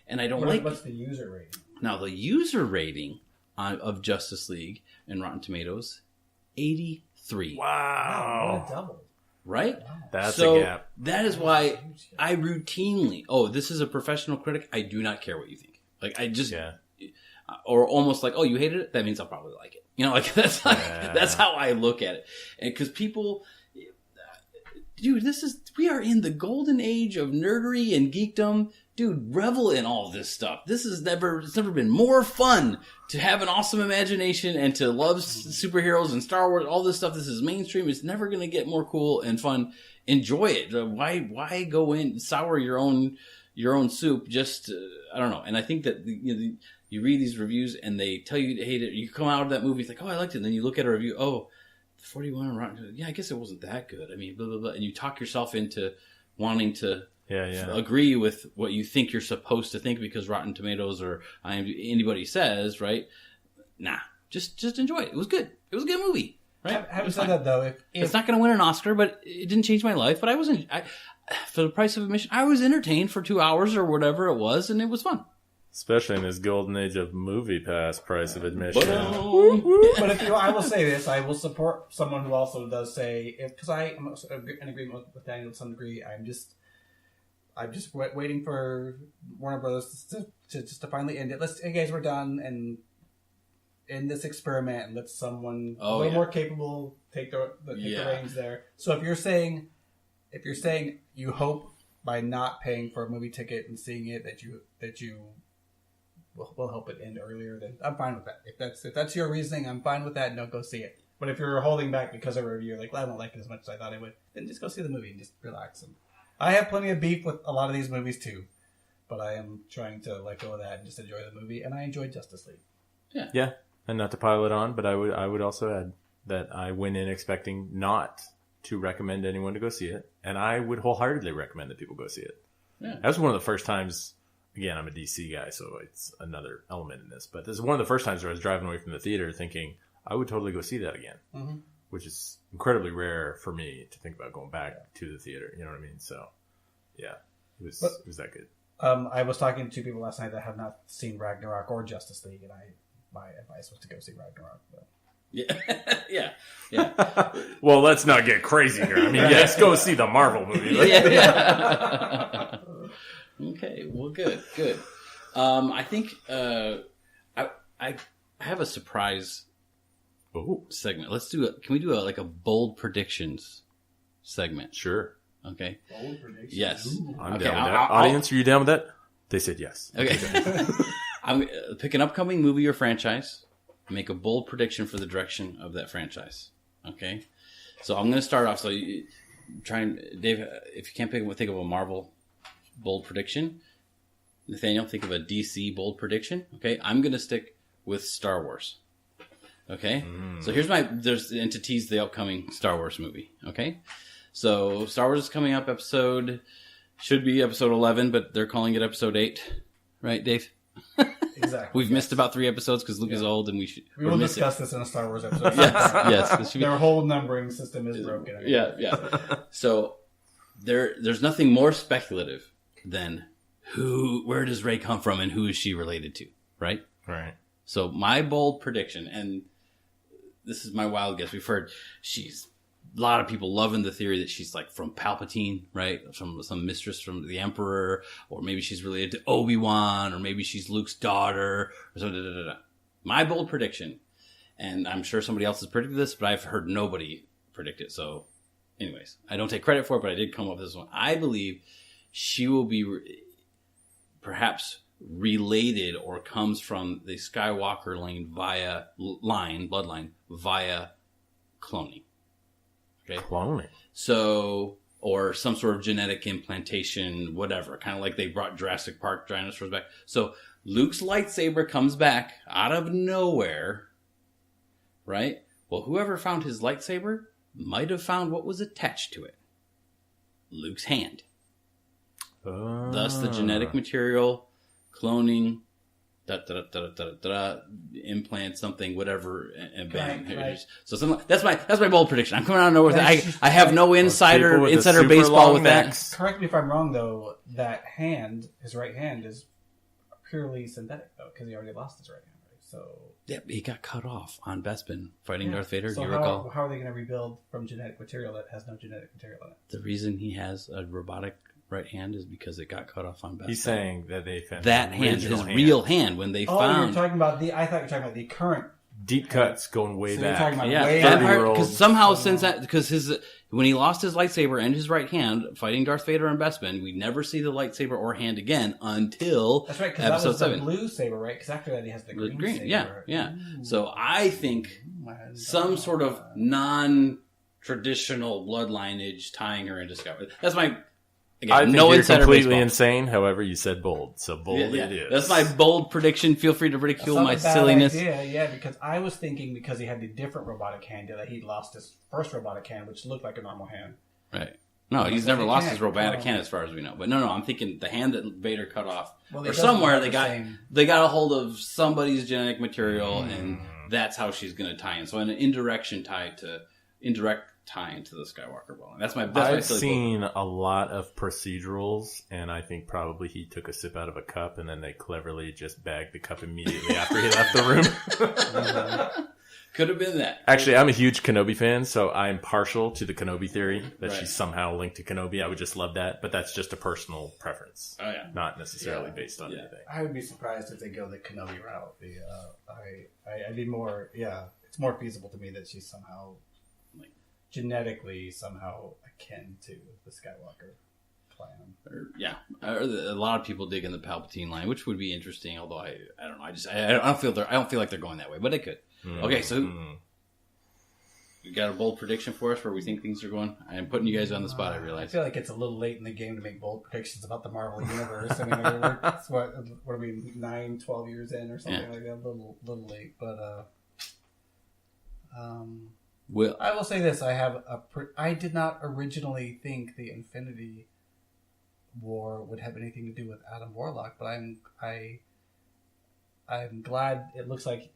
and I don't What's the user rating? Now the user rating of Justice League and Rotten Tomatoes, 83. Wow. What a double. Right? That's so a gap. That is why I routinely, this is a professional critic. I do not care what you think. Like, I just, or almost like, you hated it? That means I'll probably like it. You know, like, that's how I look at it. And because people, dude, we are in the golden age of nerdery and geekdom. Dude, revel in all this stuff. It's never been more fun to have an awesome imagination and to love superheroes and Star Wars, all this stuff. This is mainstream. It's never going to get more cool and fun. Enjoy it. Why go in, sour your own soup? Just, I don't know. And I think that, you read these reviews and they tell you to hate it. You come out of that movie, it's like, I liked it. And then you look at a review, 41 Rotten. Yeah, I guess it wasn't that good. I mean, blah, blah, blah. And you talk yourself into wanting to agree with what you think you're supposed to think because Rotten Tomatoes or anybody says, right? Nah, just enjoy it. It was good. It was a good movie. Right? Having said that, though, if it's not going to win an Oscar, but it didn't change my life. But for the price of admission, I was entertained for 2 hours or whatever it was, and it was fun. Especially in this golden age of movie pass price of admission. But I will say this, I will support someone who also does say, because I am in agreement with Daniel to some degree. I'm just waiting for Warner Brothers to finally end it. Hey guys, we're done, and end this experiment, and let someone a little more capable take the reins there. So if you're saying you hope by not paying for a movie ticket and seeing it that you will help it end earlier, then I'm fine with that. If that's your reasoning, I'm fine with that. Don't go see it. But if you're holding back because of a review, like, I don't like it as much as I thought I would, then just go see the movie and just relax. And I have plenty of beef with a lot of these movies too, but I am trying to let go of that and just enjoy the movie. And I enjoyed Justice League. Yeah, and not to pile it on, but I would also add that I went in expecting not to recommend anyone to go see it, and I would wholeheartedly recommend that people go see it. Yeah. That was one of the first times. Again, I'm a DC guy, so it's another element in this. But this is one of the first times where I was driving away from the theater thinking, I would totally go see that again, which is incredibly rare for me to think about going back to the theater. You know what I mean? So, yeah, it was that good. I was talking to two people last night that have not seen Ragnarok or Justice League, and my advice was to go see Ragnarok. But. Yeah. Well, let's not get crazy here. I mean, yes, go see the Marvel movie. Yeah. Okay, well, good. I think I have a surprise segment. Let's do it. Can we do a bold predictions segment? Sure. Okay. Bold predictions. Yes. Ooh, I'm down with that. Audience, are you down with that? They said yes. Okay. I'm pick an upcoming movie or franchise. Make a bold prediction for the direction of that franchise. Okay. So I'm going to start off. So Dave, if you can't think of a Marvel bold prediction. Nathaniel, think of a DC bold prediction. Okay, I'm going to stick with Star Wars. Okay, so there's to tease the upcoming Star Wars movie. Okay, so Star Wars is coming up. Should be episode 11, but they're calling it episode 8. Right, Dave? Exactly. We've missed about 3 episodes because Luke is old, and we will discuss this in a Star Wars episode. yes. Their whole numbering system is broken. Yeah. So there's nothing more speculative than where does Rey come from and who is she related to, right? Right. So my bold prediction, and this is my wild guess, we've heard a lot of people loving the theory that she's like from Palpatine, right? From some mistress from the Emperor, or maybe she's related to Obi-Wan, or maybe she's Luke's daughter, or so. My bold prediction, and I'm sure somebody else has predicted this, but I've heard nobody predict it. So anyways, I don't take credit for it, but I did come up with this one. I believe she will be perhaps related or comes from the Skywalker bloodline via cloning. Okay. Cloning. So, or some sort of genetic implantation, whatever. Kind of like they brought Jurassic Park dinosaurs back. So Luke's lightsaber comes back out of nowhere, right? Well, whoever found his lightsaber might have found what was attached to it. Luke's hand. Thus the genetic material, cloning, implant something, whatever, and bam. Right. So that's my bold prediction. I'm coming out of nowhere. I have no People insider with the super baseball long with necks. that. Correct me if I'm wrong, though. That hand, his right hand, is purely synthetic, though, because he already lost his right hand. Right? So Yeah, he got cut off on Bespin fighting Darth Vader. So do you recall? how are they going to rebuild from genetic material that has no genetic material in it? The reason he has a robotic right hand is because it got cut off on Bespin. He's saying that they found that the hand, original his real hand, when they Oh, found. you're talking about I thought you were talking about the current. deep cuts going way So you're back. talking about Yeah, way that back. part, 30-year-old. because somehow since that, because when he lost his lightsaber and his right hand fighting Darth Vader and Bespin, we never see the lightsaber or hand again until That's right, because that episode was 7. the blue saber, right? Because after that he has the green saber. Yeah. So I think Ooh. some sort of non-traditional bloodlineage tying her into Skywalker. That's my. Again, I think no you're insider completely baseball. insane. However, you said bold, so bold it is. That's my bold prediction. Feel free to ridicule That's not my a bad silliness. idea, because I was thinking because he had the different robotic hand that he lost his first robotic hand, which looked like a normal hand. Right. No, he's But never they lost can't his robotic clone. hand as far as we know. But no, I'm thinking the hand that Vader cut off, Well, or it doesn't somewhere have they the got same- they got a hold of somebody's genetic material, and that's how she's going to tie in. So an indirect tie into the Skywalker bloodline. That's my. I've silly seen a lot of procedurals, and I think probably he took a sip out of a cup, and then they cleverly just bagged the cup immediately after he left the room. Could have been that. Actually, I'm a huge Kenobi fan, so I'm partial to the Kenobi theory that Right. she's somehow linked to Kenobi. I would just love that, but that's just a personal preference, Oh yeah. not necessarily Yeah. based on Yeah. anything. I would be surprised if they go the Kenobi route. I'd be more. Yeah, it's more feasible to me that she's somehow, like, genetically somehow akin to the Skywalker clan. A lot of people dig in the Palpatine line, which would be interesting. Although I don't know. I don't feel like they're going that way, but it could. Okay, so you got a bold prediction for us where we think things are going? I am putting you guys on the spot, I I realize. feel like it's a little late in the game to make bold predictions about the Marvel Universe. I mean, what are we, 9, 12 years in or something like that? A little late. But Well, I will say this. I did not originally think the Infinity War would have anything to do with Adam Warlock, but I'm glad it looks like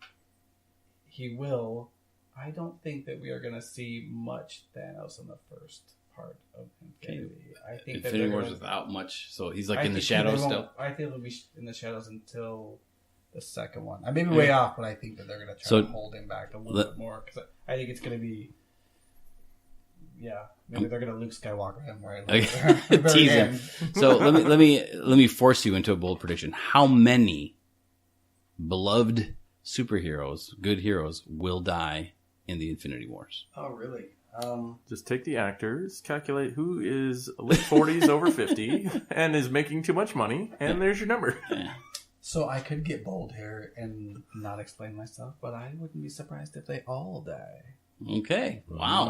he will. I don't think that we are going to see much Thanos in the first part of Infinity. I think Infinity that Wars without much, so he's like in the think shadows they won't- still. I think they'll be in the shadows until the second one. I may be way off, but I think that they're going to try to hold him back a little bit more because I think it's going to be. Yeah, maybe they're going to Luke Skywalker him right. Tease him. So let me force you into a bold prediction. How many beloved superheroes, good heroes, will die in the Infinity Wars? Oh, really? Just take the actors, calculate who is late 40s, over 50, and is making too much money, and there's your number. Yeah. So I could get bold here and not explain myself, but I wouldn't be surprised if they all die. Okay. Wow.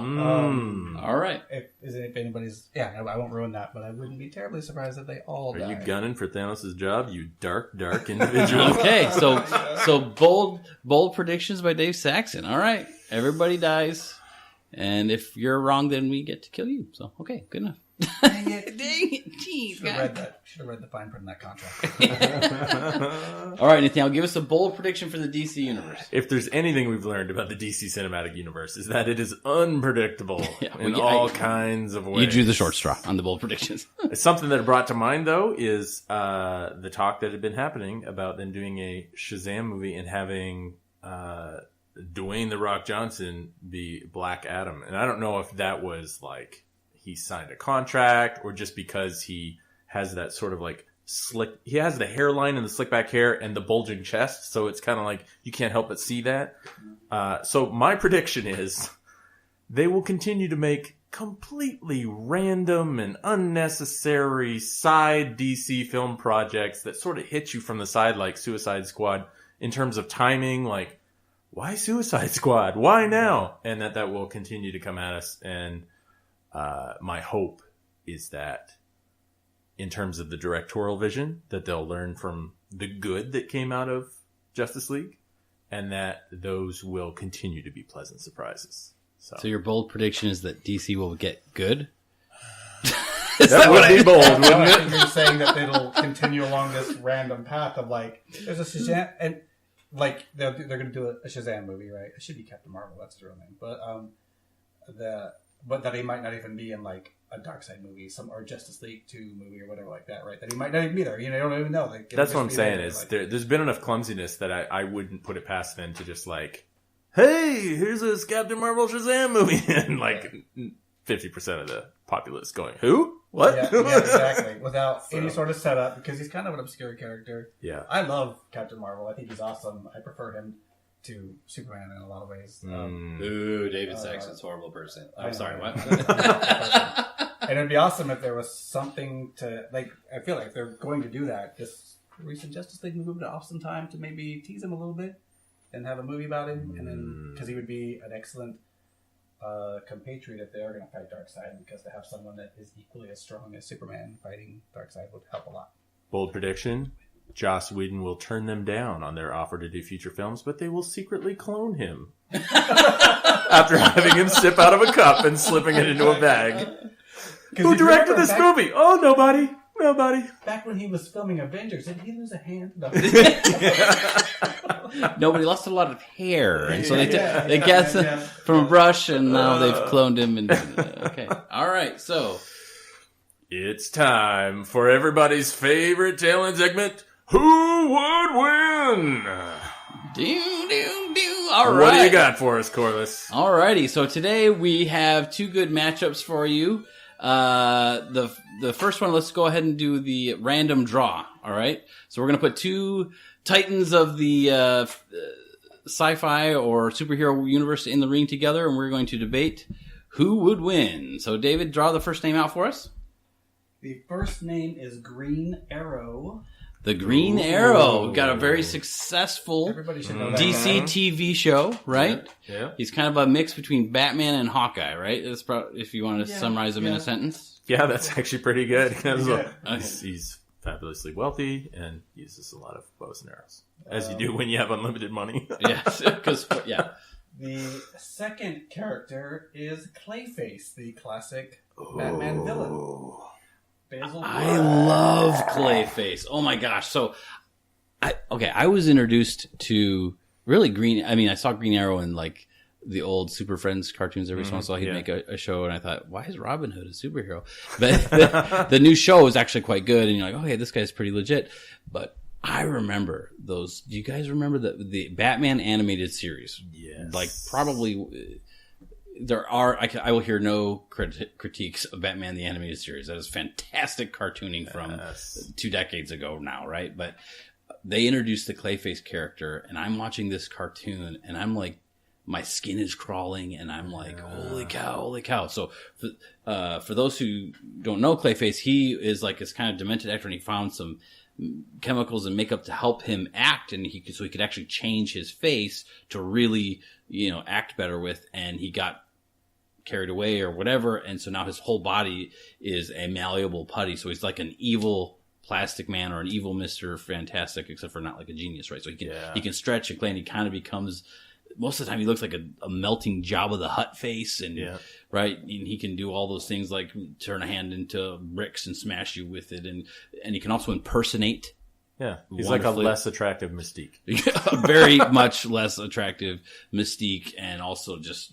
All right. If anybody's, I won't ruin that, but I wouldn't be terribly surprised if they all Are die. you gunning for Thanos' job, you dark individual? Okay. So bold predictions by Dave Saxon. All right. Everybody dies, and if you're wrong, then we get to kill you. So okay, good enough. Dang it. Dang it. Jeez, Should have guys. read that. Should have read the fine print in that contract. All right, Nathaniel, give us a bold prediction for the DC universe. If there's anything we've learned about the DC cinematic universe, is that it is unpredictable in I- all kinds of ways. You drew the short straw on the bold predictions. Something that brought to mind, though, is the talk that had been happening about them doing a Shazam movie and having Dwayne "The Rock" Johnson be Black Adam. And I don't know if that was like he signed a contract or just because he has that sort of like slick, he has the hairline and the slick back hair and the bulging chest. So it's kind of like you can't help but see that. So my prediction is they will continue to make completely random and unnecessary side DC film projects that sort of hit you from the side, like Suicide Squad, in terms of timing, like, why Suicide Squad? Why now? And that will continue to come at us. And my hope is that in terms of the directorial vision, that they'll learn from the good that came out of Justice League, and that those will continue to be pleasant surprises. So your bold prediction is that DC will get good? that would be bold, wouldn't it? You're saying that it'll continue along this random path of like, there's a Shazam, and like they're going to do a Shazam movie, right? It should be Captain Marvel, that's the real name. But that he might not even be in like a Darkseid movie, or Justice League 2 movie or whatever like that, right? That he might not even be there. You know, you don't even know. Like, that's what I'm saying there, is like, there's been enough clumsiness that I wouldn't put it past them to just like, hey, here's this Captain Marvel Shazam movie, and like 50% of the populace going, who? What? Yeah, exactly. Without any sort of setup, because he's kind of an obscure character. Yeah. I love Captain Marvel. I think he's awesome. I prefer him to Superman in a lot of ways. Ooh, David Saxon's a horrible person. I'm sorry, what? And it'd be awesome if there was something to, like, I feel like if they're going to do that, this recent Justice League moved off some time to maybe tease him a little bit and have a movie about him, and then, because he would be an excellent compatriot if they are going to fight Darkseid, because to have someone that is equally as strong as Superman fighting Darkseid would help a lot. Bold prediction: Joss Whedon will turn them down on their offer to do feature films, but they will secretly clone him after having him sip out of a cup and slipping it into a bag. Who directed this movie? Oh, nobody. Back when he was filming Avengers, did he lose a hand? No. No, but he lost a lot of hair, and so they guessed from a brush, and now they've cloned him. And okay, all right, so it's time for everybody's favorite talent segment. Who would win? All right. What do you got for us, Corliss? All righty. So today we have two good matchups for you. The first one, let's go ahead and do the random draw. All right. So we're going to put two titans of the sci-fi or superhero universe in the ring together, and we're going to debate who would win. So David, draw the first name out for us. The first name is Green Arrow. The Green Arrow got a very successful Everybody should know that DC guy. TV show, right? Yeah. He's kind of a mix between Batman and Hawkeye, right? That's if you want to summarize him in a sentence. Yeah, that's actually pretty good. good. He's fabulously wealthy and uses a lot of bows and arrows, as you do when you have unlimited money. Yes, because The second character is Clayface, the classic Batman villain. Basil I love Clayface. Oh my gosh! So, I was introduced to really Green. I mean, I saw Green Arrow in like the old Super Friends cartoons every once in a while. He'd make a show, and I thought, why is Robin Hood a superhero? But the new show was actually quite good, and you're like, okay, this guy's pretty legit. But I remember those. Do you guys remember the Batman animated series? Yes. Like probably. There are, I will hear no critiques of Batman the Animated Series. That is fantastic cartooning from 2 decades ago now, right? But they introduced the Clayface character, and I'm watching this cartoon, and I'm like, my skin is crawling, and I'm like, holy cow. So for those who don't know Clayface, he is like this kind of demented actor, and he found some chemicals and makeup to help him act, and he could actually change his face to really, act better with, and he got carried away or whatever, and so now his whole body is a malleable putty, so he's like an evil Plastic Man or an evil Mr. Fantastic, except for not like a genius, right? So he can stretch and clay, and he kind of becomes, most of the time he looks like a melting Jabba the Hutt face, and right, and he can do all those things like turn a hand into bricks and smash you with it, and he can also impersonate. Yeah, he's like a less attractive Mystique. A very much less attractive Mystique, and also just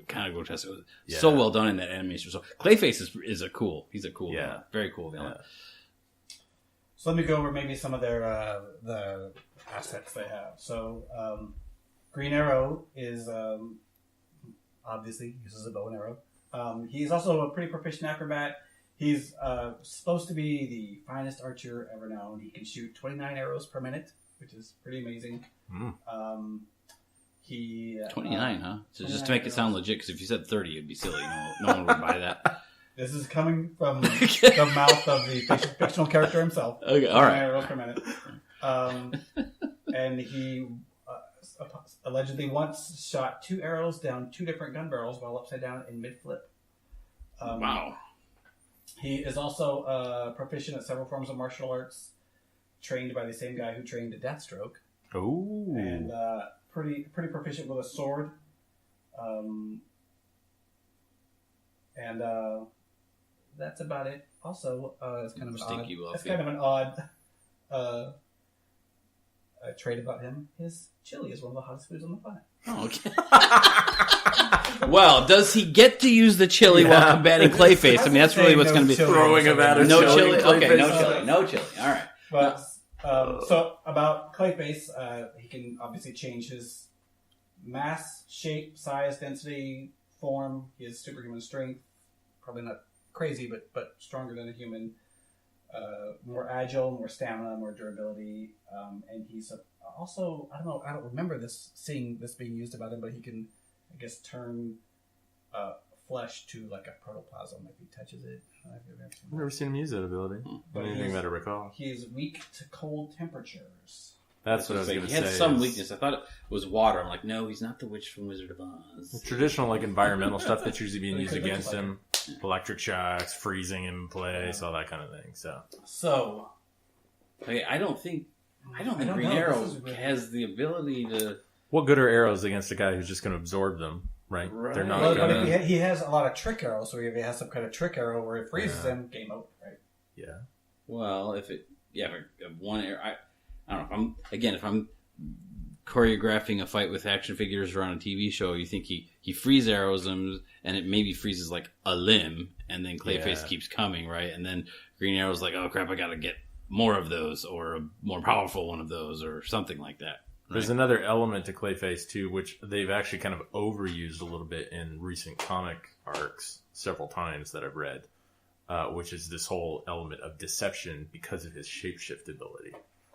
kind of grotesque. So well done in that animation. So Clayface he's a cool villain. Very cool villain. Yeah. So let me go over maybe some of their the assets they have. So Green Arrow is obviously uses a bow and arrow. He's also a pretty proficient acrobat. He's supposed to be the finest archer ever known. He can shoot 29 arrows per minute, which is pretty amazing. He 29, huh? So just to make it sound legit, because if you said 30, it'd be silly. No one would buy that. This is coming from the mouth of the fictional character himself. Okay, all right. Arrows per minute. And he allegedly once shot 2 arrows down 2 different gun barrels while upside down in mid-flip. Wow. He is also proficient at several forms of martial arts, trained by the same guy who trained Deathstroke. Oh. And pretty proficient with a sword. And that's about it. Also, it's kind of an odd trait about him. His chili is one of the hottest foods on the planet. Oh, okay. Well, does he get to use the chili while combating Clayface? I mean, that's really what's going to be throwing him at a no chili. Okay, no chili. All right. But so about Clayface, he can obviously change his mass, shape, size, density, form. He has superhuman strength. Probably not crazy, but stronger than a human. More agile, more stamina, more durability, and he's also I don't remember seeing this being used about him, but he can I guess turn flesh to like a protoplasm if he touches it. I've never seen him use that ability. Anything that I recall. He is weak to cold temperatures. That's what I was going to say. He had some weakness. I thought it was water. I'm like, no, he's not the witch from Wizard of Oz. Traditional like environmental stuff that's usually being used against him. Electric shocks, freezing him in place, all that kind of thing. So okay, I don't think Green Arrow has the ability to. What good are arrows against a guy who's just going to absorb them? Right? They're not. Well, but if he has a lot of trick arrows, so if he has some kind of trick arrow where it freezes him, game over, right? Yeah. Well, if one arrow, I don't know. If I'm choreographing a fight with action figures or on a TV show, you think he freeze arrows them, and it maybe freezes like a limb, and then Clayface keeps coming, right? And then Green Arrow's like, oh crap, I got to get more of those, or a more powerful one of those, or something like that. Right? There's another element to Clayface too, which they've actually kind of overused a little bit in recent comic arcs several times that I've read, which is this whole element of deception because of his shapeshift ability.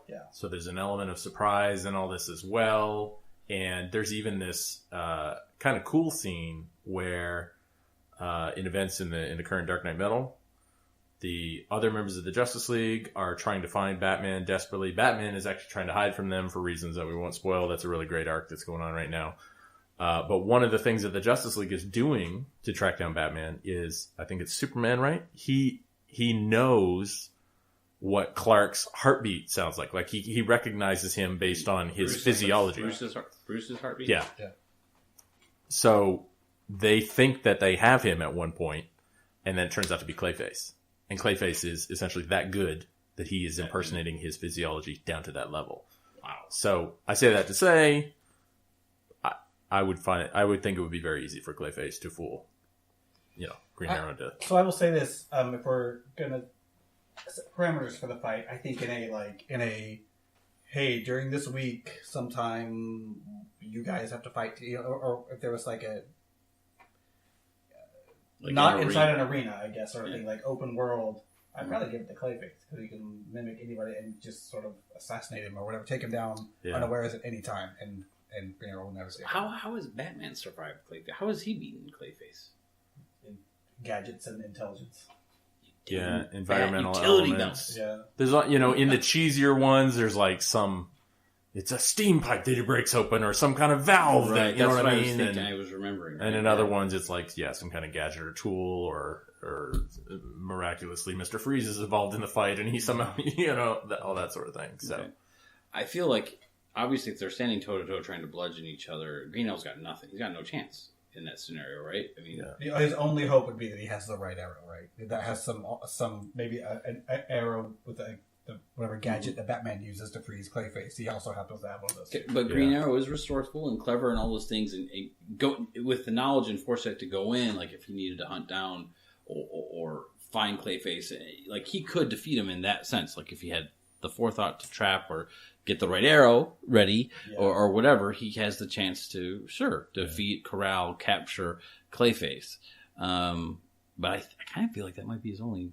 Yeah. So there's an element of surprise in all this as well, and there's even this kind of cool scene where, in events in the current Dark Knight Metal, the other members of the Justice League are trying to find Batman desperately. Batman is actually trying to hide from them for reasons that we won't spoil. That's a really great arc that's going on right now. But one of the things that the Justice League is doing to track down Batman is, I think it's Superman, right? He knows what Clark's heartbeat sounds like. Like he recognizes him based on his physiology. Bruce's heartbeat? Yeah. So they think that they have him at one point, and then it turns out to be Clayface. And Clayface is essentially that good that he is impersonating his physiology down to that level. Wow. So I say that to say, I would think it would be very easy for Clayface to fool, Green Arrow to. So I will say this: if we're gonna set parameters for the fight, I think in a hey, during this week, sometime you guys have to fight, or if there was like a. Like not inside an arena, I guess, or anything like open world. I'd probably give it to Clayface because he can mimic anybody and just sort of assassinate him or whatever, take him down unawares at any time, and Green Arrow will never see him. How has Batman survived Clayface? How has he beaten Clayface? In gadgets and intelligence. Yeah, environmental utility elements. Belts. Yeah, there's in the cheesier ones, there's like some. It's a steam pipe that he breaks open, or some kind of valve. Right, that, you know what I mean? I was remembering. Right? And in other ones, it's like some kind of gadget or tool, or miraculously, Mr. Freeze is involved in the fight, and he somehow, all that sort of thing. So, okay. I feel like obviously if they're standing toe to toe trying to bludgeon each other, Green Arrow's got nothing. He's got no chance in that scenario, right? I mean, his only hope would be that he has the right arrow, right? That has some maybe an arrow with whatever gadget that Batman uses to freeze Clayface. He also happens to have one of those. Okay, but Green Arrow is resourceful and clever and all those things, and go with the knowledge and foresight to go in. Like if he needed to hunt down or find Clayface, like he could defeat him in that sense. Like if he had the forethought to trap or get the right arrow ready or whatever, he has the chance to defeat, corral, capture Clayface. But I kind of feel like that might be his only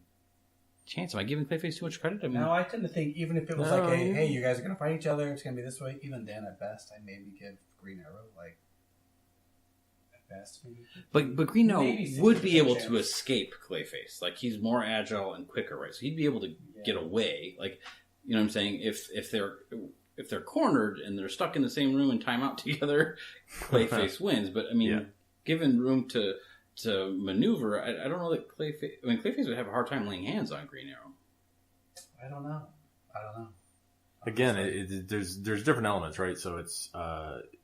chance. Am I giving Clayface too much credit? I mean, No, I tend to think even if it was like, hey, you guys are going to fight each other, it's going to be this way, even then at best, I maybe give Green Arrow, like, at best, maybe. but Green Arrow Maybe would be 60% able chance. to escape Clayface. Like, he's more agile and quicker, right? So he'd be able to get away. Like, you know what I'm saying? If they're cornered and they're stuck in the same room and time out together, Clayface wins. But I mean, given room to maneuver, I don't know that Clayface. I mean, Clayface would have a hard time laying hands on Green Arrow. I don't know. Again, there's different elements, right? So it's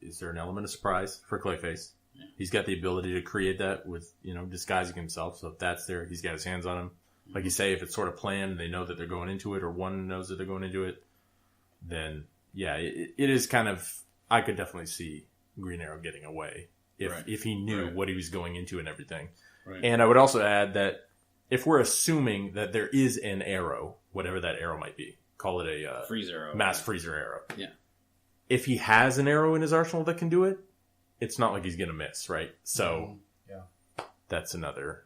is there an element of surprise for Clayface? Yeah. He's got the ability to create that with disguising himself. So if that's there, he's got his hands on him. Like you say, if it's sort of planned, they know that they're going into it, or one knows that they're going into it, then yeah, it is kind of. I could definitely see Green Arrow getting away if he knew what he was going into and everything. Right. And I would also add that if we're assuming that there is an arrow, whatever that arrow might be, call it a freezer arrow, mass freezer arrow. Yeah. If he has an arrow in his arsenal that can do it, it's not like he's going to miss, right? So that's another.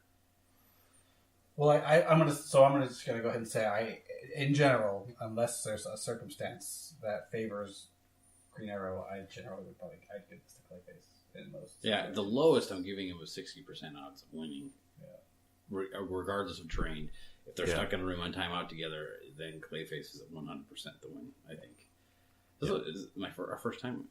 Well, I'm just gonna go ahead and say in general, unless there's a circumstance that favors Green Arrow, I generally would probably give this to Clayface in most. Yeah, the lowest I'm giving him was 60% odds of winning, regardless of terrain. If they're stuck in a room on timeout together, then Clayface is at 100% the win. I think. This is our first time.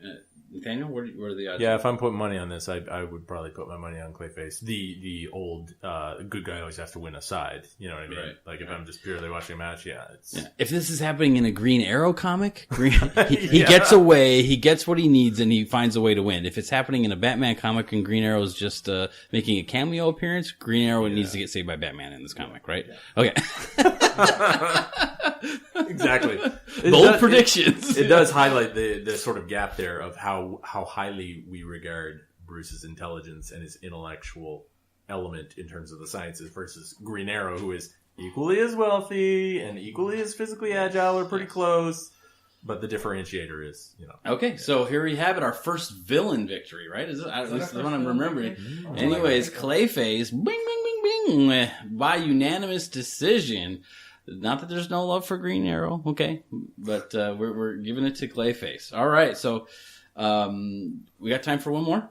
Nathaniel, what are the odds? Yeah, if I'm putting money on this, I would probably put my money on Clayface. The old good guy always has to win a side. You know what I mean? Right. Like if I'm just purely watching a match, If this is happening in a Green Arrow comic, he gets away, he gets what he needs, and he finds a way to win. If it's happening in a Batman comic and Green Arrow is just making a cameo appearance, Green Arrow needs to get saved by Batman in this comic, right? Yeah. Okay. Exactly. Bold predictions. It does highlight the sort of gap there of how highly we regard Bruce's intelligence and his intellectual element in terms of the sciences versus Green Arrow, who is equally as wealthy and equally as physically agile or pretty close. But the differentiator is, Okay, so here we have it, our first villain victory, right? This is the one I'm remembering. Anyways, Clayface, bing, bing, bing, bing, by unanimous decision. Not that there's no love for Green Arrow, okay? But we're giving it to Clayface. All right, so we got time for one more?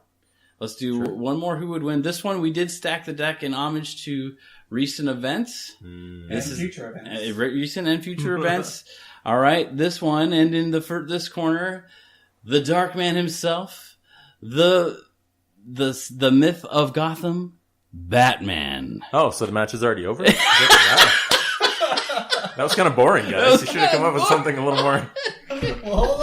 Let's do one more. Who would win? This one, we did stack the deck in homage to recent events. Future events. Recent and future events. All right, this one, and in this corner, the Dark Man himself, the myth of Gotham, Batman. Oh, so the match is already over? Wow. That was kind of boring, guys. You should have come up with something a little more. Well,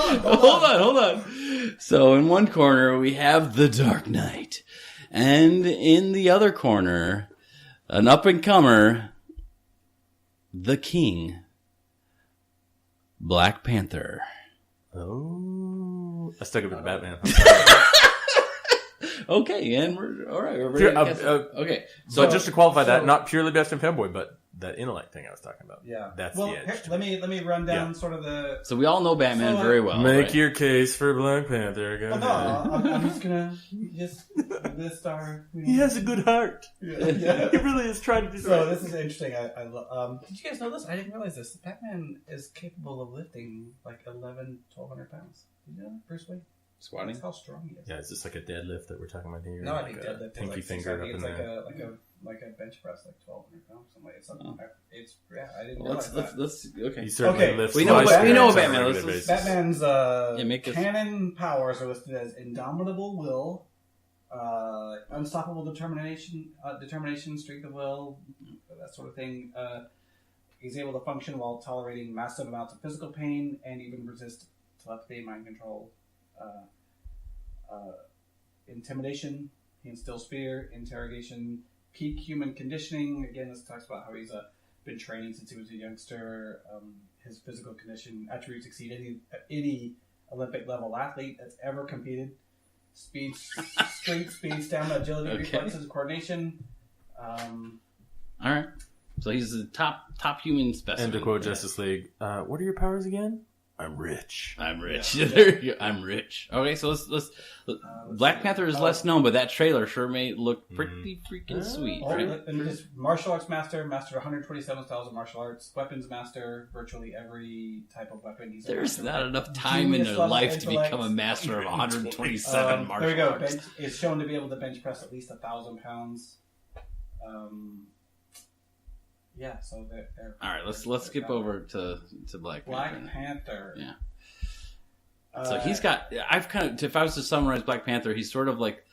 hold on. So in one corner, we have the Dark Knight. And in the other corner, an up-and-comer, the King, Black Panther. Oh. I stuck it with the Batman. Okay, and we're all right. We're ready okay. So just to qualify that, not purely best in fanboy, but that intellect thing I was talking about. Yeah, that's the edge. Let me run down sort of the. So we all know Batman very well. Make your case for Black Panther. Well, no, I'm just gonna list our. He has a good heart. Yeah. He really is trying to do. So this is interesting. Did you guys know this? I didn't realize this. Batman is capable of lifting like 1,200 pounds. Did you know that, Bruce Wayne? Squatting? That's how strong he is. Yeah, is this like a deadlift that we're talking about here? No, I think deadlift. Pinky like finger up in there. Like a bench press, like 1,200 pounds. Something like it's I didn't well, realize that. Let's okay. He certainly lifts. We know Batman. Batman's canon powers are listed as indomitable will, unstoppable determination, strength of will, that sort of thing. He's able to function while tolerating massive amounts of physical pain and even resist telepathy, mind control. Intimidation, he instills fear, interrogation, peak human conditioning. Again, this talks about how he's been training since he was a youngster. His physical condition attributes exceed any Olympic level athlete that's ever competed. Speed, strength, speed, stamina, agility, reflexes, coordination. All right. So he's the top human specimen. And to quote Justice League, what are your powers again? I'm rich. I'm rich. There you go. I'm rich. Okay, so let's Black Panther is less known, but that trailer sure made look pretty freaking sweet. Right? And just martial arts mastered 127 styles of martial arts, weapons master, virtually every type of weapon. There's not enough time in their life to become a master of 127 martial There we go. arts. It's shown to be able to bench press at least 1,000 pounds. Yeah, so they're all right, let's skip over to Black Panther. Black Panther. Yeah. So he's got. I've kind of. If I was to summarize Black Panther, he's sort of like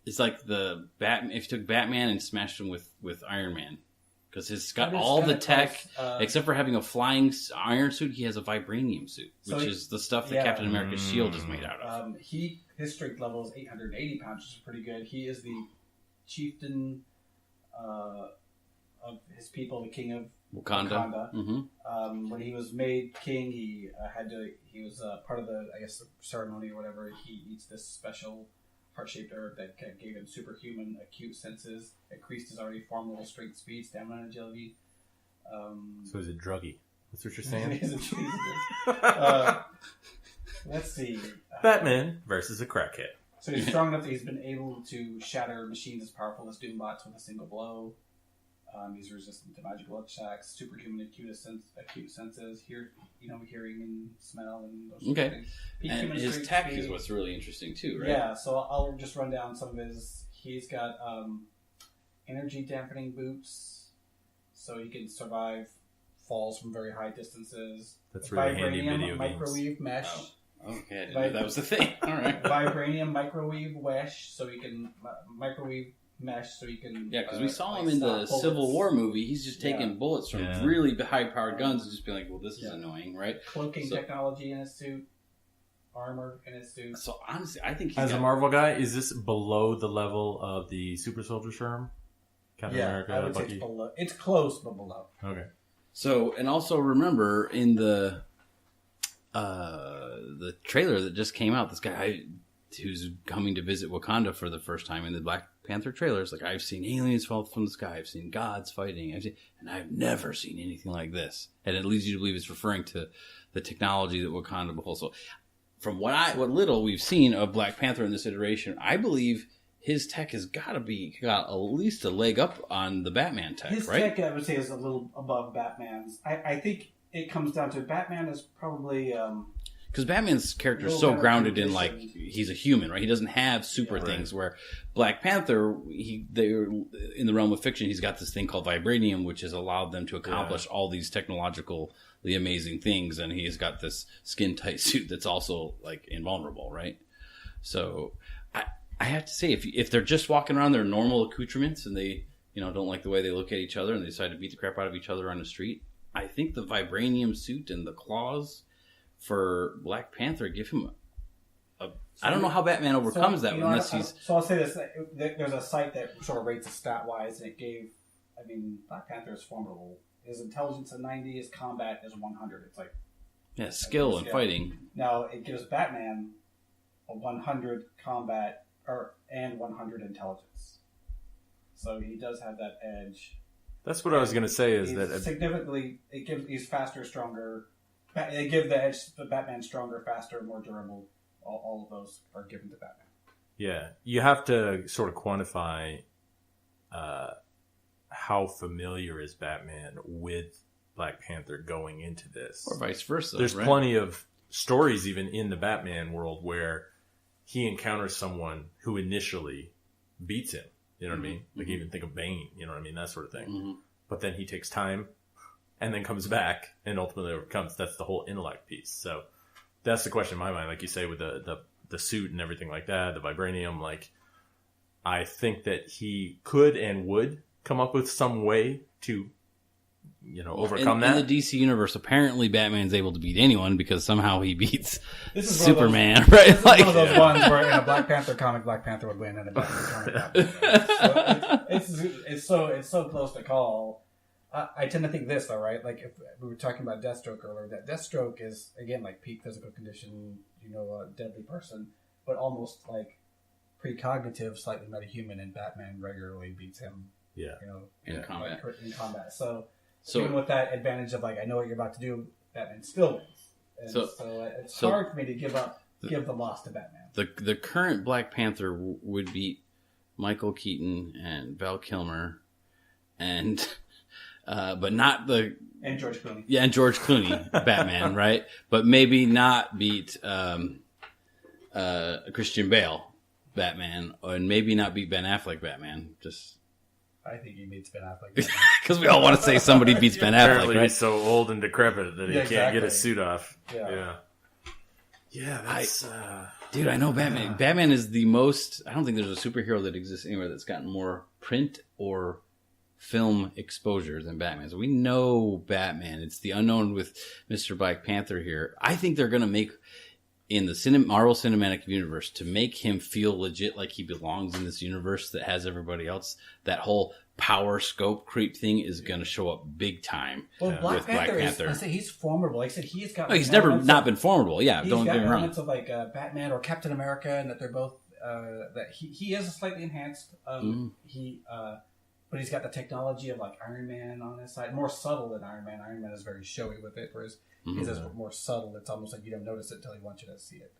it's like the Batman. If you took Batman and smashed him with Iron Man, because he's got all the tech, except for having a flying iron suit. He has a vibranium suit, which is the stuff that Captain America's shield is made out of. His strength level is 880 pounds, which is pretty good. He is the chieftain of his people, the king of Wakanda. Mm-hmm. When he was made king, he was part of the ceremony or whatever. He eats this special heart-shaped herb that gave him superhuman acute senses, increased his already formidable strength, speed, stamina, and agility. So he's a druggie. That's what you're saying? Let's see. Batman versus a crackhead. So he's strong enough that he's been able to shatter machines as powerful as Doombots with a single blow. He's resistant to magical attacks, superhuman acute senses, hearing and smell and those okay. things. And his tech is what's really interesting too, right? Yeah, so I'll just run down some of his. He's got energy dampening boots, so he can survive falls from very high distances. That's really handy in video microwave games. mesh. Oh. Okay, I didn't know that was the thing. All right. Vibranium microwave mesh, so he can microwave mesh, so he can. Yeah, because we saw him in the Civil War movie. He's just taking bullets from really high-powered guns and just being like, "Well, this is annoying, right?" Cloaking technology in his suit, armor in his suit. So honestly, I think as a Marvel guy, is this below the level of the Super Soldier Serum? Captain America, I would say it's below. It's close, but below. Okay. So, and also remember in the trailer that just came out, this guy who's coming to visit Wakanda for the first time in the Black Panther trailers, like, I've seen aliens fall from the sky, I've seen gods fighting, and I've never seen anything like this. And it leads you to believe it's referring to the technology that Wakanda beholds. So, from what little we've seen of Black Panther in this iteration, I believe his tech has got at least a leg up on the Batman tech, his right? His tech, I would say, is a little above Batman's. I think it comes down to Batman is probably... Because Batman's character is so grounded in, like, he's a human, right? He doesn't have super things, where Black Panther, they're in the realm of fiction, he's got this thing called vibranium, which has allowed them to accomplish all these technologically amazing things, and he's got this skin-tight suit that's also, like, invulnerable, right? So, I have to say, if they're just walking around their normal accoutrements, and they, don't like the way they look at each other, and they decide to beat the crap out of each other on the street, I think the vibranium suit and the claws for Black Panther give him I don't know how Batman overcomes that unless he's... So I'll say this. There's a site that sort of rates it stat-wise, and it gave... Black Panther is formidable. His intelligence is 90, his combat is 100. It's like... Yeah, skill and fighting. Now, it gives Batman a 100 combat and 100 intelligence. So he does have that edge. That's what I was going to say is that... Significantly, he's faster, stronger... They give the edge to Batman stronger, faster, more durable. All of those are given to Batman. Yeah. You have to sort of quantify how familiar is Batman with Black Panther going into this. Or vice versa. There's plenty of stories even in the Batman world where he encounters someone who initially beats him. You know what I mean? Like, even think of Bane, you know what I mean? That sort of thing. Mm-hmm. But then he takes time and then comes back and ultimately overcomes. That's the whole intellect piece. So that's the question in my mind, like you say, with the suit and everything like that, the vibranium. Like, I think that he could and would come up with some way to, overcome that. In the DC universe, apparently Batman's able to beat anyone because somehow he beats Superman, right? This is one of those ones where in a Black Panther comic, Black Panther would win, and a Batman comic, Batman would win. So it's so close to call. I tend to think this, though, right? Like, if we were talking about Deathstroke earlier, that Deathstroke is, again, like peak physical condition, a deadly person, but almost like precognitive, slightly metahuman, and Batman regularly beats him. Yeah. In combat. In combat. So even with that advantage of, like, I know what you're about to do, Batman still wins. And so it's hard for me to give the loss to Batman. The current Black Panther would beat Michael Keaton and Val Kilmer, and but not the and George Clooney. Yeah, and George Clooney Batman, right? But maybe not beat Christian Bale Batman, and maybe not beat Ben Affleck Batman. I think he beats Ben Affleck because we all want to say somebody beats Ben Affleck. Apparently, right? he's so old and decrepit that he can't get his suit off. Yeah, that's. Dude, I know Batman. Batman is the most. I don't think there's a superhero that exists anywhere that's gotten more print or film exposure than Batman. So we know Batman. It's the unknown with Mr. Black Panther here. I think they're going to make, in the Marvel Cinematic Universe, to make him feel legit like he belongs in this universe that has everybody else, that whole power scope creep thing is going to show up big time. Well, Black Panther. He's formidable. Like I said, he's got. He's never not been formidable. Yeah, don't get me wrong. Elements of like Batman or Captain America, and that they're both that he is a slightly enhanced. But he's got the technology of like Iron Man on his side, more subtle than Iron Man. Iron Man is very showy with it, whereas his is more subtle. It's almost like you don't notice it until he wants you to see it.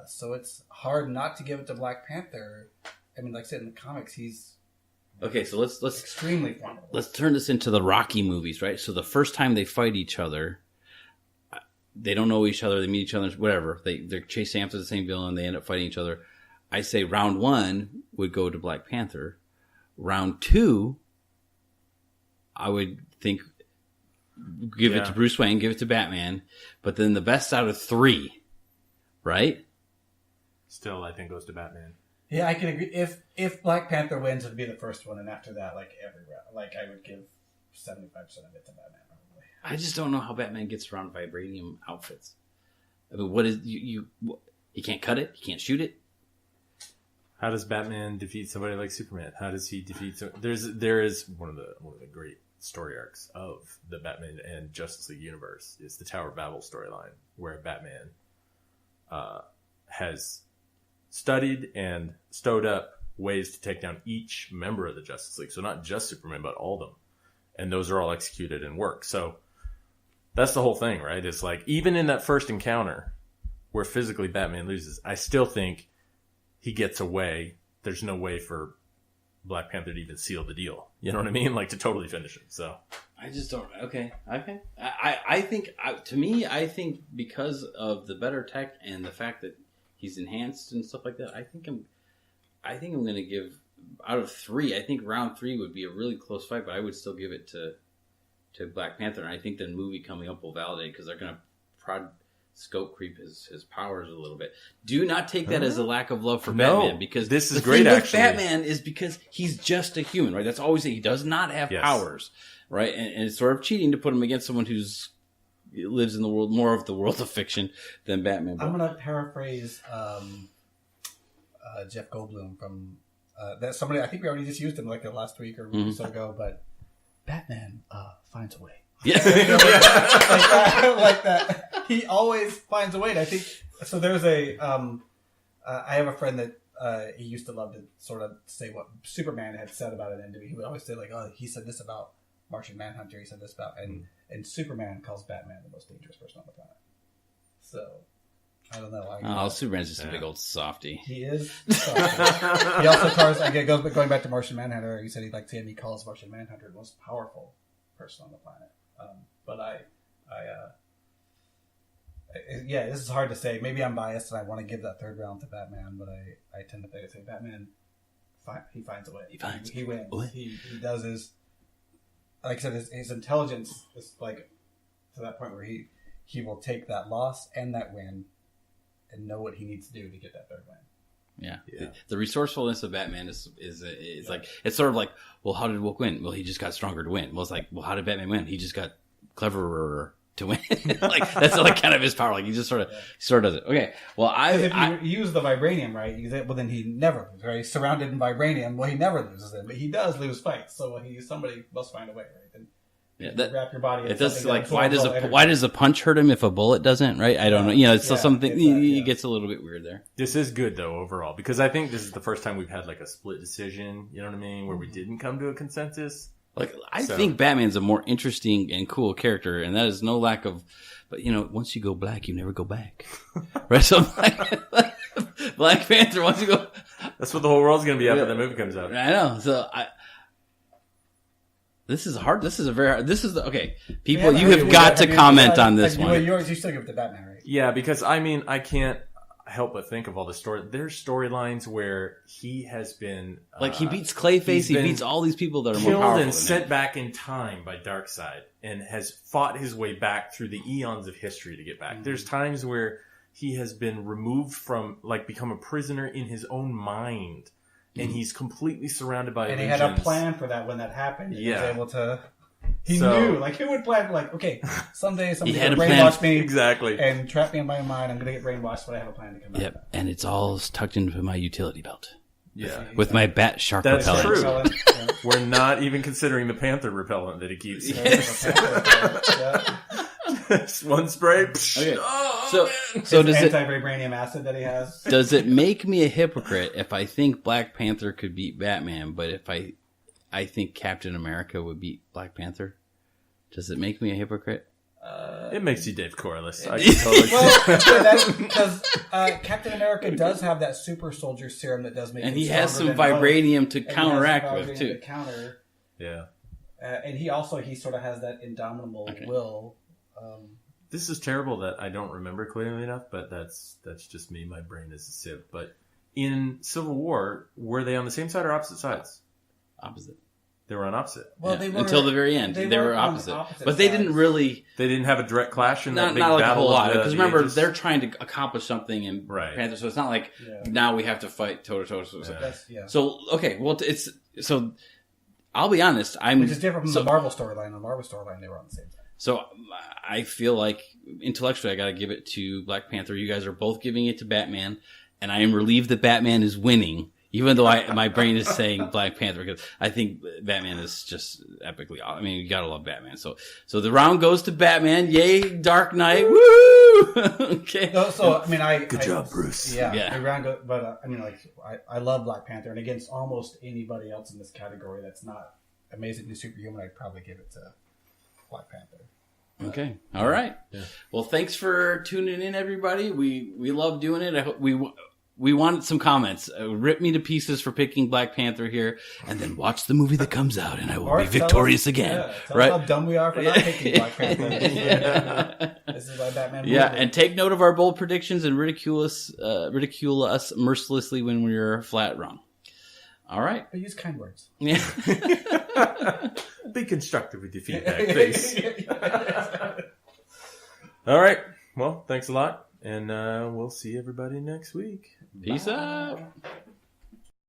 So it's hard not to give it to Black Panther. I mean, like I said, in the comics, he's okay. So let's extremely formidable. Let's turn this into the Rocky movies, right? So the first time they fight each other, they don't know each other. They meet each other, whatever. They're chasing after the same villain. They end up fighting each other. I say round 1 would go to Black Panther. Round 2, I would think give it to Bruce Wayne, give it to Batman, but then the best out of 3, right? Still, I think goes to Batman. Yeah, I can agree. If Black Panther wins, it'd be the first one, and after that, like every round, like I would give 75% of it to Batman. Probably. I just don't know how Batman gets around vibranium outfits. I mean, what is you? He can't cut it. He can't shoot it. How does Batman defeat somebody like Superman? How does he defeat? There is one of the great story arcs of the Batman and Justice League universe is the Tower of Babel storyline, where Batman has studied and stowed up ways to take down each member of the Justice League. So not just Superman, but all of them, and those are all executed and work. So that's the whole thing, right? It's like even in that first encounter where physically Batman loses, I still think he gets away. There's no way for Black Panther to even seal the deal. You know what I mean? Like to totally finish him. So I just don't. Okay. I think to me, I think because of the better tech and the fact that he's enhanced and stuff like that, I think I'm going to give out of 3. I think round 3 would be a really close fight, but I would still give it to Black Panther. And I think the movie coming up will validate because they're going to scope creep his powers a little bit. Do not take that as a lack of love for Batman, because this is the great. Thing with actually, Batman is because he's just a human, right? That's always it. He does not have powers, right? And it's sort of cheating to put him against someone who's lives in the world more of the world of fiction than Batman. I'm going to paraphrase Jeff Goldblum from that. Somebody I think we already just used him like last week or a week or so ago, but Batman finds a way. Yeah. like that. He always finds a way. And I think so. There's a. I have a friend that he used to love to sort of say what Superman had said about an enemy. He would always say like, "Oh, he said this about Martian Manhunter. He said this about," and Superman calls Batman the most dangerous person on the planet. So I don't know. Superman's just a big old softy. He is. Softy. He also calls. Going back to Martian Manhunter. He said he likes him. He calls Martian Manhunter the most powerful person on the planet. But this is hard to say. Maybe I'm biased and I want to give that third round to Batman, but I tend to say Batman. He finds a way. He wins. He does his. Like I said, his intelligence is like to that point where he will take that loss and that win, and know what he needs to do to get that third win. Yeah. The resourcefulness of Batman is like, it's sort of like, well, how did Wook win? Well, he just got stronger to win. Well, it's like, well, how did Batman win? He just got cleverer to win. Like that's like kind of his power. Like he just sort of does it. Okay. Well, if you use the vibranium, right? You say, well, then he never loses. Right? He's surrounded in vibranium. Well, he never loses it, but he does lose fights. So somebody must find a way, right? And wrap your body. It does like why does a punch hurt him if a bullet doesn't? Right? I don't know. You know, it's still something. It gets a little bit weird there. This is good though overall because I think this is the first time we've had like a split decision. You know what I mean? Where we didn't come to a consensus. Like, I think Batman's a more interesting and cool character, and that is no lack of. But once you go black, you never go back. Right? So Black Panther. Once you go, that's what the whole world's going to be after the movie comes out. I know. So this is hard. This is a very hard. This is okay. People, you have got to comment on this one. You still give it to Batman, right? Yeah, because I can't help but think of all the there's storylines where he has been like he beats Clayface, he beats all these people that are more powerful killed than and sent back in time by Darkseid, and has fought his way back through the eons of history to get back. There's times where he has been removed from, like, become a prisoner in his own mind, and he's completely surrounded by illusions. And he had a plan for that when that happened. He was able to. He So- knew, like, who would plan, like, okay, someday somebody's had going to a plan. brainwash me Exactly. and trap me in my mind. I'm going to get brainwashed, but I have a plan to come back. Yep, and it's all tucked into my utility belt Yeah. with my bat shark That's repellent. true. We're not even considering the panther repellent that he keeps. One spray. Okay. Oh, So does it anti-vibranium acid that he has. does it make me a hypocrite if I think Black Panther could beat Batman, but if I think Captain America would beat Black Panther? Does it make me a hypocrite? it makes you Dave Corliss. I can totally see. Well, because Captain America does have that super soldier serum that does make And him he has some stronger than vibranium to most, and he has some counteract vibranium with too. to counter, Yeah. and he sort of has that indomitable will. This is terrible that I don't remember clearly enough, but that's just me. My brain is a sieve. But in Civil War, were they on the same side or opposite sides? Opposite. They were on opposite. Well, Yeah, they were, until the very end. They were on opposite. opposite But they sides. didn't really... They didn't have a direct clash in that big Not like a battle. whole lot. of the Because remember, ages? they're trying to accomplish something in Right. Panther, so it's not like Yeah. now we have to fight toe-to-toe. Yeah. So, okay, well, it's... So, I'll be honest. Which is different from the Marvel storyline. The Marvel storyline, they were on the same side. So, I feel like intellectually I got to give it to Black Panther. You guys are both giving it to Batman, and I am relieved that Batman is winning, even though my brain is saying Black Panther, because I think Batman is just epically. I mean, you gotta love Batman. So the round goes to Batman. Yay, Dark Knight! Woo! Okay. So I mean, Good job, Bruce. Yeah. The round but I mean, like, I love Black Panther, and against almost anybody else in this category that's not amazingly superhuman, I'd probably give it to Black Panther. Okay. All right. Yeah. Well, thanks for tuning in, everybody. We love doing it. I hope we wanted some comments. Rip me to pieces for picking Black Panther here, and then watch the movie that comes out, and I will be victorious again. Tell right? us how dumb we are for not picking Black Panther. This is why Batman. Yeah, moved it. and take note of our bold predictions and ridicule us mercilessly when we're flat wrong. All right. But use kind words. Yeah. Be constructive with your feedback, please. All right. Well, thanks a lot. And we'll see everybody next week. Peace out.